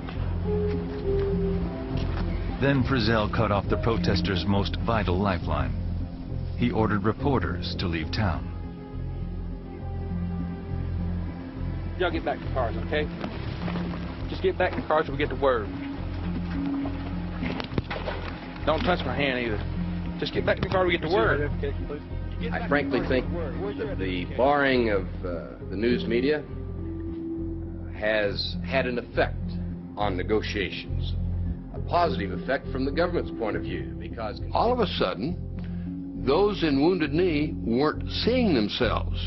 Then Frizzell cut off the protesters' most vital lifeline. He ordered reporters to leave town. Y'all get back to the cars, okay? Just get back in the cars till we get to word. Don't touch my hand either. Just get back to the car till we get to word. I frankly think that the barring of the news media has had an effect on negotiations. A positive effect from the government's point of view, because all of a sudden, those in Wounded Knee weren't seeing themselves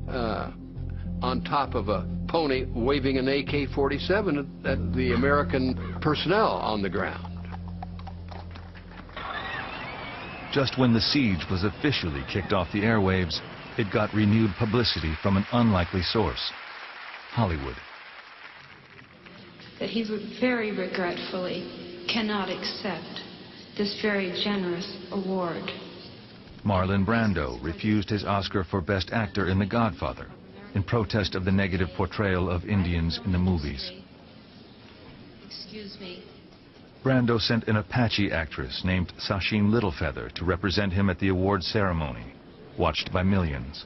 on top of a pony waving an AK-47 at the American personnel on the ground. Just when the siege was officially kicked off the airwaves, it got renewed publicity from an unlikely source, Hollywood. That he would very regretfully cannot accept this very generous award. Marlon Brando refused his Oscar for Best Actor in The Godfather in protest of the negative portrayal of Indians in the movies. Excuse me. Brando sent an Apache actress named Sacheen Littlefeather to represent him at the award ceremony, watched by millions.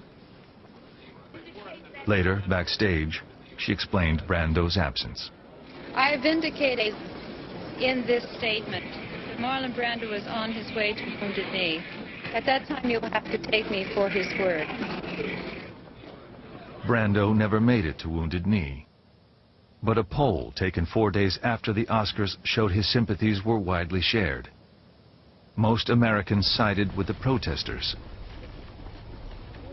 Later, backstage, she explained Brando's absence. I have indicated in this statement that Marlon Brando was on his way to Wounded Knee. At that time, you'll have to take me for his word. Brando never made it to Wounded Knee. But a poll taken 4 days after the Oscars showed his sympathies were widely shared. Most Americans sided with the protesters.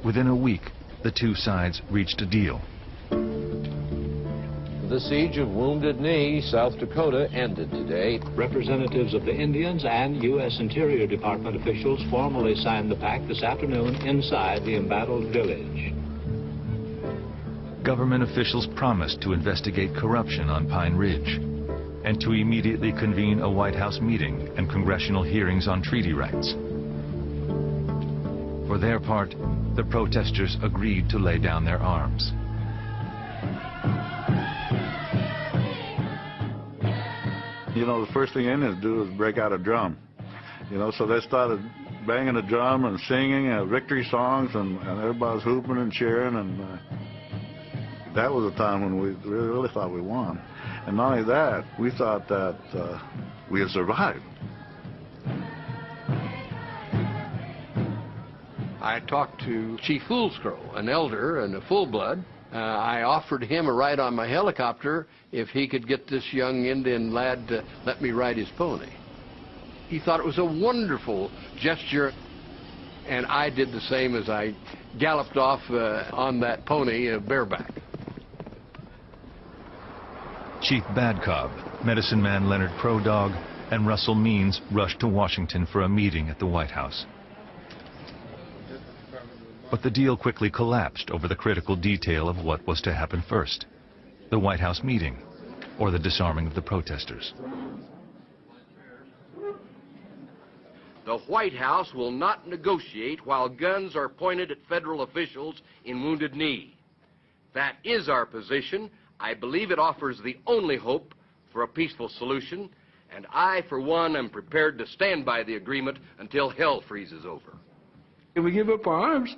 Within a week, the two sides reached a deal. The siege of Wounded Knee, South Dakota, ended today. Representatives of the Indians and U.S. Interior Department officials formally signed the pact this afternoon inside the embattled village. Government officials promised to investigate corruption on Pine Ridge and to immediately convene a White House meeting and congressional hearings on treaty rights. For their part, the protesters agreed to lay down their arms. You know, the first thing Indians do is break out a drum. You know, so they started banging the drum and singing victory songs, and everybody was hooping and cheering, and that was a time when we really thought we won. And not only that, we thought that we had survived. I talked to Chief Foolscrow, an elder and a full-blood. I offered him a ride on my helicopter if he could get this young Indian lad to let me ride his pony. He thought it was a wonderful gesture, and I did the same as I galloped off on that pony bareback. Chief Badcobb, Medicine Man Leonard Crow Dog, and Russell Means rushed to Washington for a meeting at the White House. But the deal quickly collapsed over the critical detail of what was to happen first: the White House meeting, or the disarming of the protesters. The White House will not negotiate while guns are pointed at federal officials in Wounded Knee. That is our position. I believe it offers the only hope for a peaceful solution, and I, for one, am prepared to stand by the agreement until hell freezes over. Can we give up our arms?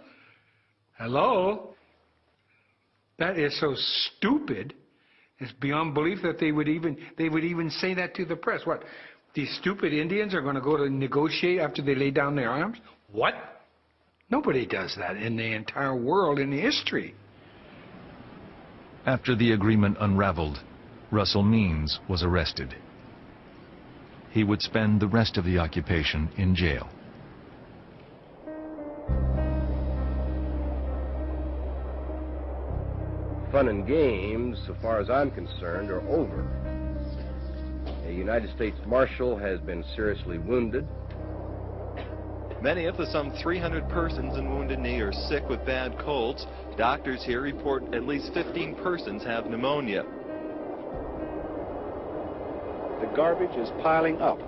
Hello? That is so stupid. It's beyond belief that they would even say that to the press. What? These stupid Indians are going to go to negotiate after they lay down their arms? What? Nobody does that in the entire world in history. After the agreement unraveled, Russell Means was arrested. He would spend the rest of the occupation in jail. Fun and games, so far as I'm concerned, are over. A United States Marshal has been seriously wounded. Many of the some 300 persons in Wounded Knee are sick with bad colds. Doctors here report at least 15 persons have pneumonia. The garbage is piling up.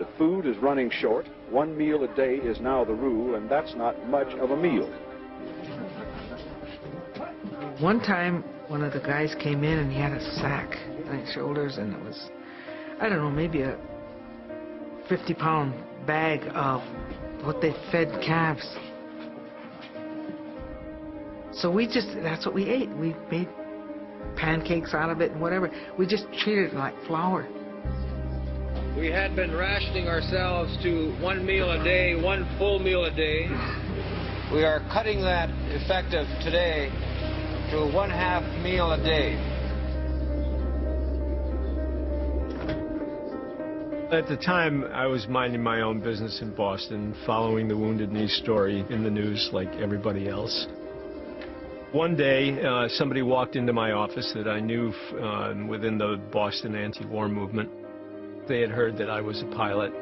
The food is running short. 1 meal a day is now the rule, and that's not much of a meal. One time, one of the guys came in and he had a sack on his shoulders, and it was, I don't know, maybe a 50-pound bag of what they fed calves. So that's what we ate. We made pancakes out of it and whatever. We just treated it like flour. We had been rationing ourselves to 1 meal a day, 1 full meal a day. We are cutting that effective today to 1/2 meal a day. At the time, I was minding my own business in Boston, following the Wounded Knee story in the news like everybody else. One day, somebody walked into my office that I knew within the Boston anti-war movement. They had heard that I was a pilot,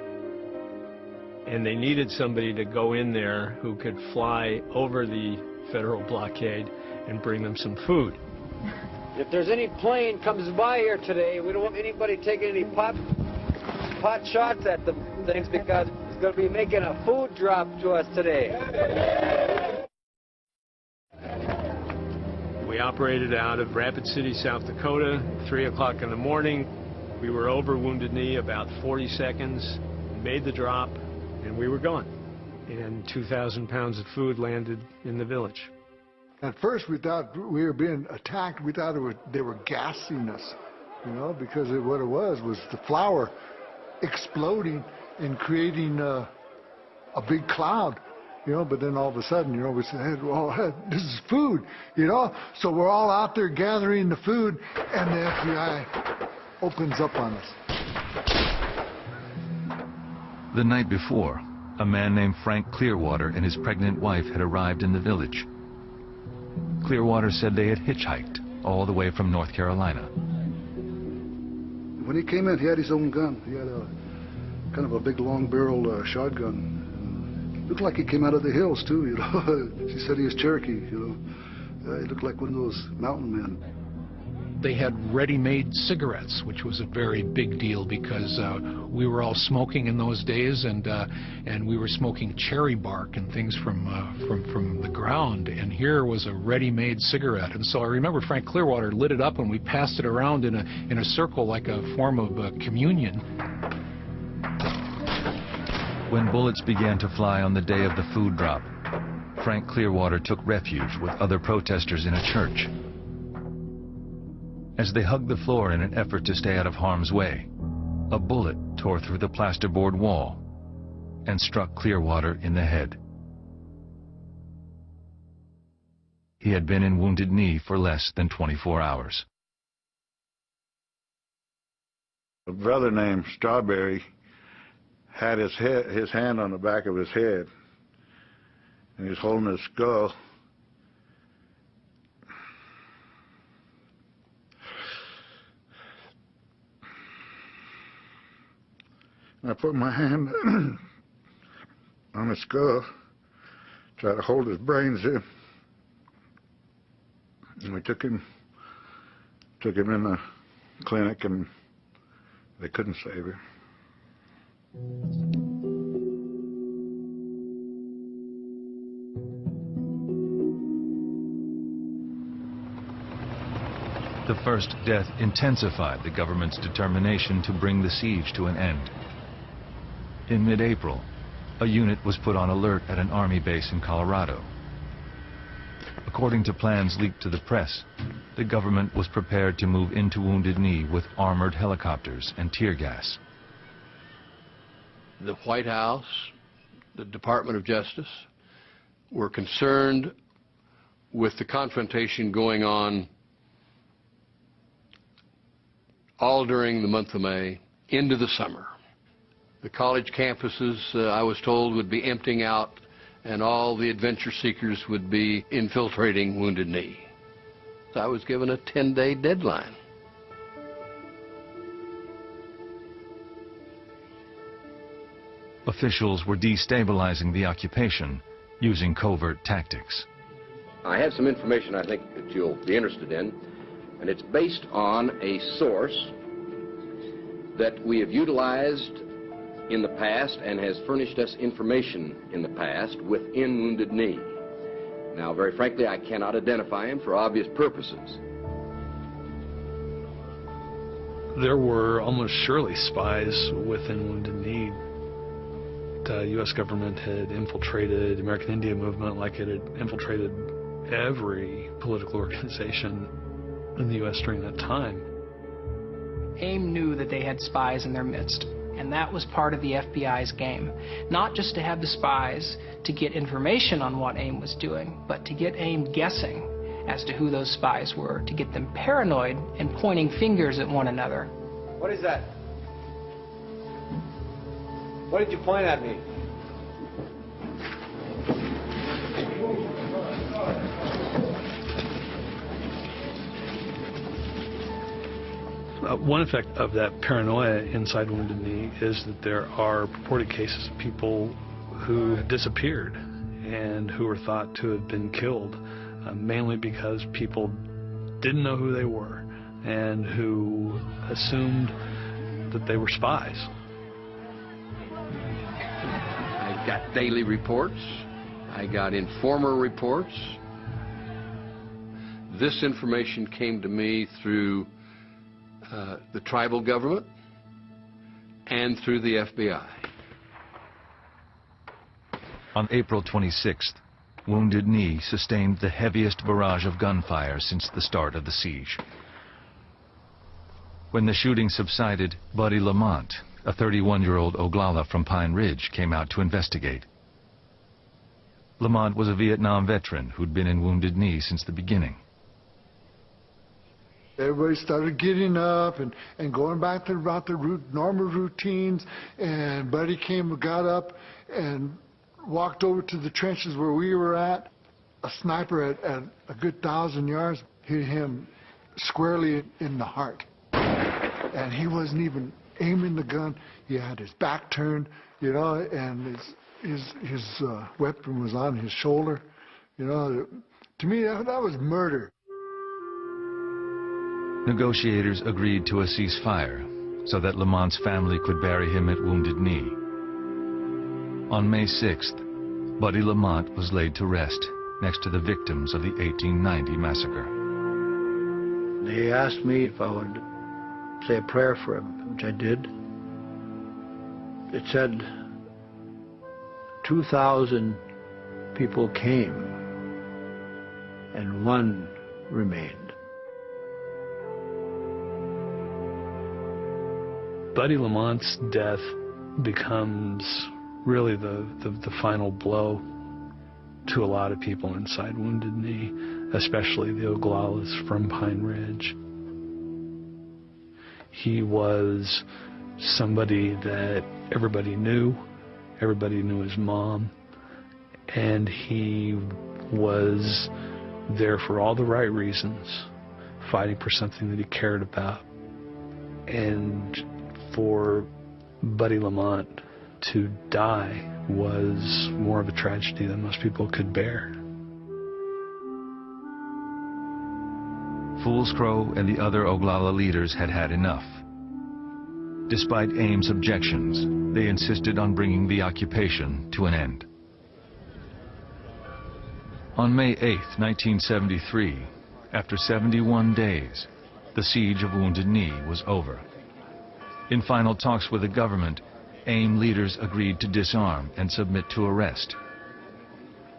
and they needed somebody to go in there who could fly over the federal blockade and bring them some food. If there's any plane comes by here today, we don't want anybody taking any pot shots at the things, because it's going to be making a food drop to us today. We operated out of Rapid City, South Dakota, 3 o'clock in the morning. We were over Wounded Knee about 40 seconds, made the drop, and we were gone. And 2,000 pounds of food landed in the village. At first we thought we were being attacked. We thought they were gassing us, you know, because what it was the flour exploding and creating a big cloud, you know. But then all of a sudden, you know, we said, hey, well, this is food, you know. So we're all out there gathering the food, and the FBI opens up on us. The night before, a man named Frank Clearwater and his pregnant wife had arrived in the village. Clearwater said they had hitchhiked all the way from North Carolina. When he came in, he had his own gun. He had a kind of a big long-barreled shotgun. Looked like he came out of the hills too, you know. She said he was Cherokee, you know. He looked like one of those mountain men. They had ready-made cigarettes, which was a very big deal because we were all smoking in those days, and we were smoking cherry bark and things from the ground. And here was a ready-made cigarette. And so I remember Frank Clearwater lit it up, and we passed it around in a circle like a form of communion. When bullets began to fly on the day of the food drop, Frank Clearwater took refuge with other protesters in a church. As they hugged the floor in an effort to stay out of harm's way, a bullet tore through the plasterboard wall and struck Clearwater in the head. He had been in Wounded Knee for less than 24 hours. A brother named Strawberry had his hand on the back of his head, and he was holding his skull. I put my hand on his skull, tried to hold his brains in, and we took him in the clinic, and they couldn't save him. The first death intensified the government's determination to bring the siege to an end. In mid-April, a unit was put on alert at an army base in Colorado. According to plans leaked to the press, the government was prepared to move into Wounded Knee with armored helicopters and tear gas. The White House, the Department of Justice, were concerned with the confrontation going on all during the month of May into the summer. The college campuses, I was told, would be emptying out, and all the adventure seekers would be infiltrating Wounded Knee. I was given a 10-day deadline. Officials were destabilizing the occupation using covert tactics. I have some information I think that you'll be interested in, and it's based on a source that we have utilized in the past and has furnished us information in the past within Wounded Knee. Now, very frankly, I cannot identify him for obvious purposes. There were almost surely spies within Wounded Knee. The U.S. government had infiltrated the American Indian movement like it had infiltrated every political organization in the U.S. during that time. AIM knew that they had spies in their midst, and that was part of the FBI's game. Not just to have the spies to get information on what AIM was doing, but to get AIM guessing as to who those spies were, to get them paranoid and pointing fingers at one another. What is that? What did you point at me? One effect of that paranoia inside Wounded Knee is that there are purported cases of people who disappeared and who were thought to have been killed, mainly because people didn't know who they were and who assumed that they were spies. I got daily reports. I got informer reports. This information came to me through the tribal government and through the FBI. On April 26th, Wounded Knee sustained the heaviest barrage of gunfire since the start of the siege. When the shooting subsided, Buddy Lamont, a 31-year-old Oglala from Pine Ridge, came out to investigate. Lamont was a Vietnam veteran who'd been in Wounded Knee since the beginning. Everybody started getting up and going back to about their normal routines, and Buddy got up and walked over to the trenches where we were at. A sniper at a good 1,000 yards hit him squarely in the heart. And he wasn't even aiming the gun. He had his back turned, you know, and his weapon was on his shoulder. You know, to me, that was murder. Negotiators agreed to a ceasefire so that Lamont's family could bury him at Wounded Knee. On May 6th, Buddy Lamont was laid to rest next to the victims of the 1890 massacre. They asked me if I would say a prayer for him, which I did. It said 2,000 people came and one remained. Buddy Lamont's death becomes really the final blow to a lot of people inside Wounded Knee, especially the Oglalas from Pine Ridge. He was somebody that everybody knew his mom, and he was there for all the right reasons, fighting for something that he cared about. And for Buddy Lamont to die was more of a tragedy than most people could bear. Fool's Crow and the other Oglala leaders had had enough. Despite AIM's objections, they insisted on bringing the occupation to an end. On May 8, 1973, after 71 days, the siege of Wounded Knee was over. In final talks with the government, AIM leaders agreed to disarm and submit to arrest.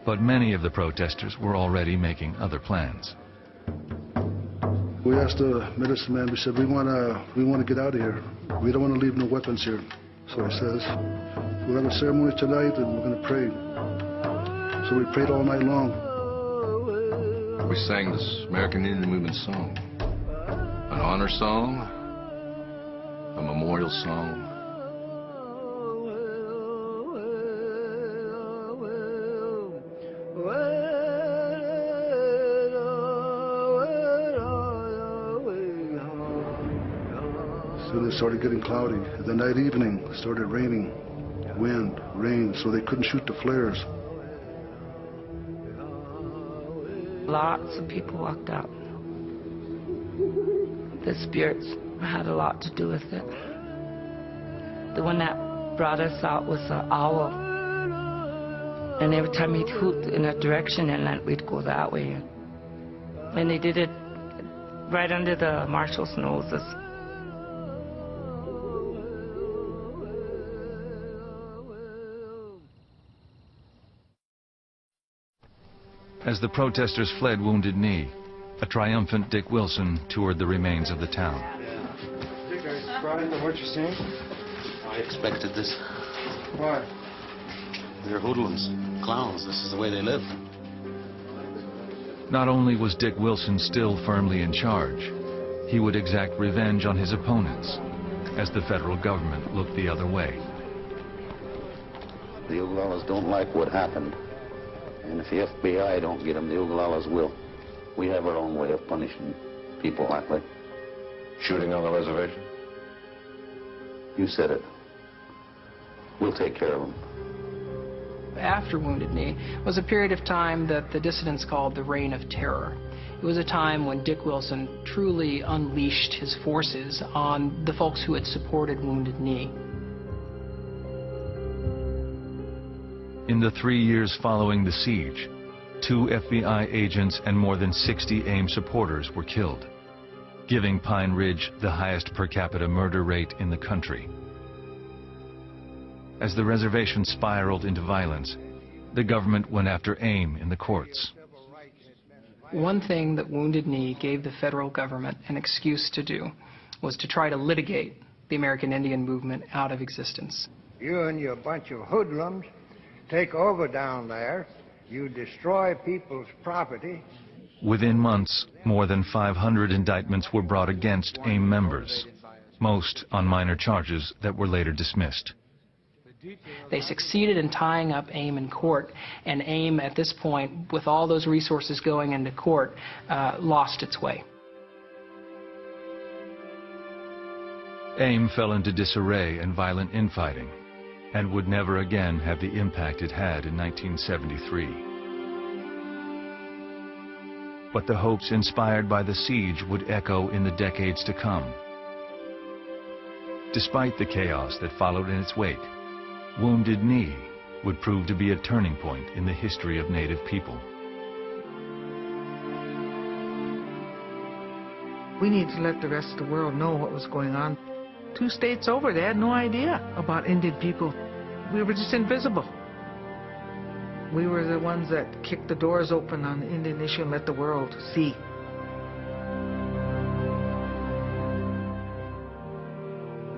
But many of the protesters were already making other plans. We asked the medicine man, we said, we want to get out of here. We don't want to leave no weapons here. So he says, we'll have a ceremony tonight and we're going to pray. So we prayed all night long. We sang this American Indian Movement song, an honor song, a memorial song. Soon it started getting cloudy. The night evening started raining, wind, rain, so they couldn't shoot the flares. Lots of people walked out. The spirits had a lot to do with it. The one that brought us out was an owl. And every time he'd hoot in a direction and then we'd go that way. And they did it right under the marshals' noses. As the protesters fled Wounded Knee, a triumphant Dick Wilson toured the remains of the town. Dick, are you surprised at what you're seeing? I expected this. Why? They're hoodlums, clowns. This is the way they live. Not only was Dick Wilson still firmly in charge, he would exact revenge on his opponents as the federal government looked the other way. The Oglalas don't like what happened. And if the FBI don't get them, the Oglalas will. We have our own way of punishing people that way. Shooting on the reservation? You said it. We'll take care of them. After Wounded Knee was a period of time that the dissidents called the Reign of Terror. It was a time when Dick Wilson truly unleashed his forces on the folks who had supported Wounded Knee. In the 3 years following the siege, 2 FBI agents and more than 60 AIM supporters were killed, giving Pine Ridge the highest per capita murder rate in the country. As the reservation spiraled into violence, the government went after AIM in the courts. One thing that Wounded Knee gave the federal government an excuse to do was to try to litigate the American Indian movement out of existence. You and your bunch of hoodlums take over down there, you destroy people's property, Within months, more than 500 indictments were brought against AIM members, most on minor charges that were later dismissed. They succeeded in tying up AIM in court, and AIM at this point, with all those resources going into court, lost its way. AIM fell into disarray and violent infighting, and would never again have the impact it had in 1973. But the hopes inspired by the siege would echo in the decades to come. Despite the chaos that followed in its wake, Wounded Knee would prove to be a turning point in the history of Native people. We need to let the rest of the world know what was going on. 2 states over, they had no idea about Indian people. We were just invisible. We were the ones that kicked the doors open on the Indian issue and let the world see.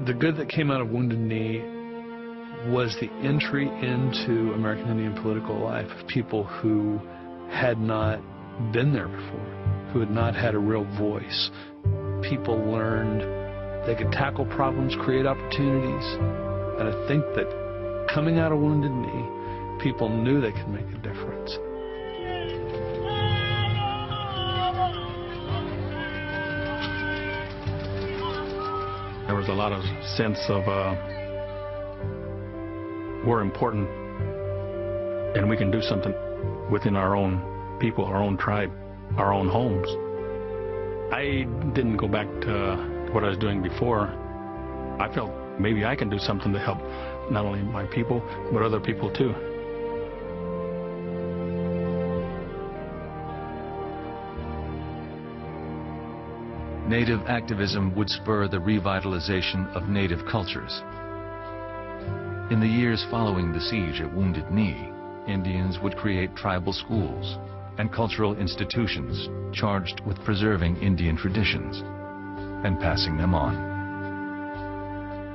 The good that came out of Wounded Knee was the entry into American Indian political life of people who had not been there before, who had not had a real voice. People learned they could tackle problems, create opportunities, and I think that coming out of Wounded Knee, people knew they could make a difference. There was a lot of sense of we're important and we can do something within our own people, our own tribe, our own homes. I didn't go back to what I was doing before. I felt maybe I can do something to help not only my people, but other people too. Native activism would spur the revitalization of Native cultures. In the years following the siege at Wounded Knee, Indians would create tribal schools and cultural institutions charged with preserving Indian traditions and passing them on.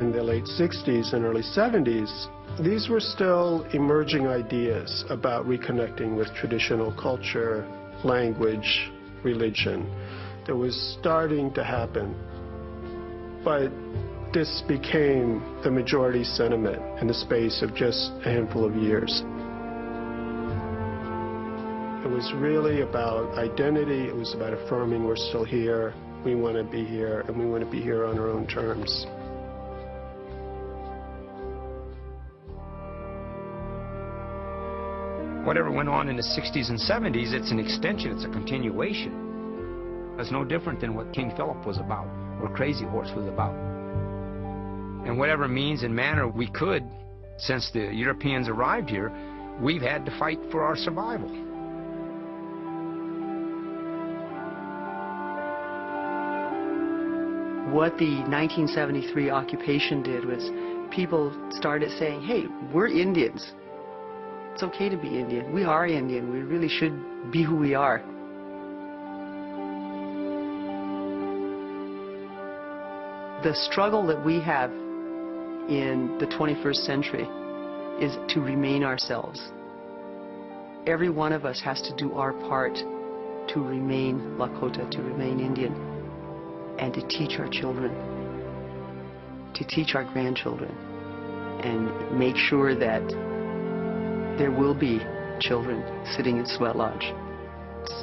In the late 60s and early 70s, these were still emerging ideas about reconnecting with traditional culture, language, religion. That was starting to happen. But this became the majority sentiment in the space of just a handful of years. It was really about identity. It was about affirming we're still here, we want to be here, and we want to be here on our own terms. Whatever went on in the 60s and 70s, it's an extension, it's a continuation. It's no different than what King Philip was about, or Crazy Horse was about. And whatever means and manner we could, since the Europeans arrived here, we've had to fight for our survival. What the 1973 occupation did was people started saying, hey, we're Indians. It's okay to be Indian. We are Indian. We really should be who we are. The struggle that we have in the 21st century is to remain ourselves. Every one of us has to do our part to remain Lakota, to remain Indian, and to teach our children, to teach our grandchildren, and make sure that there will be children sitting in Sweat Lodge,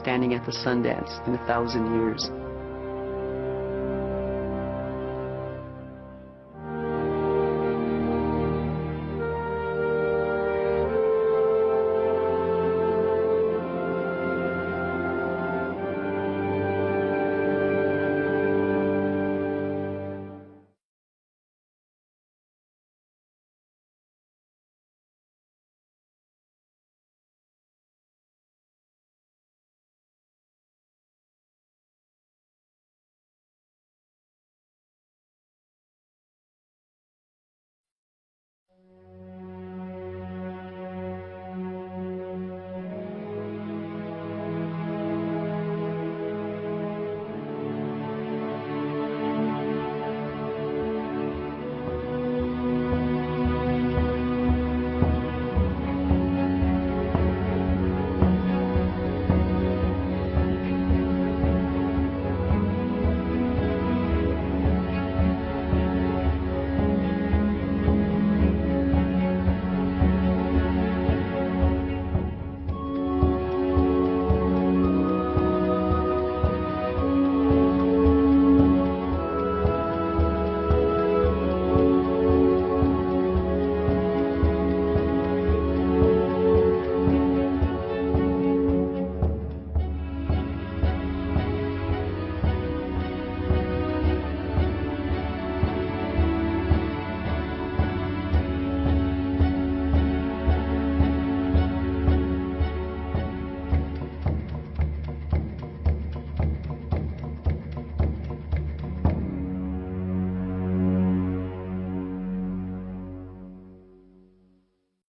standing at the Sundance in 1,000 years.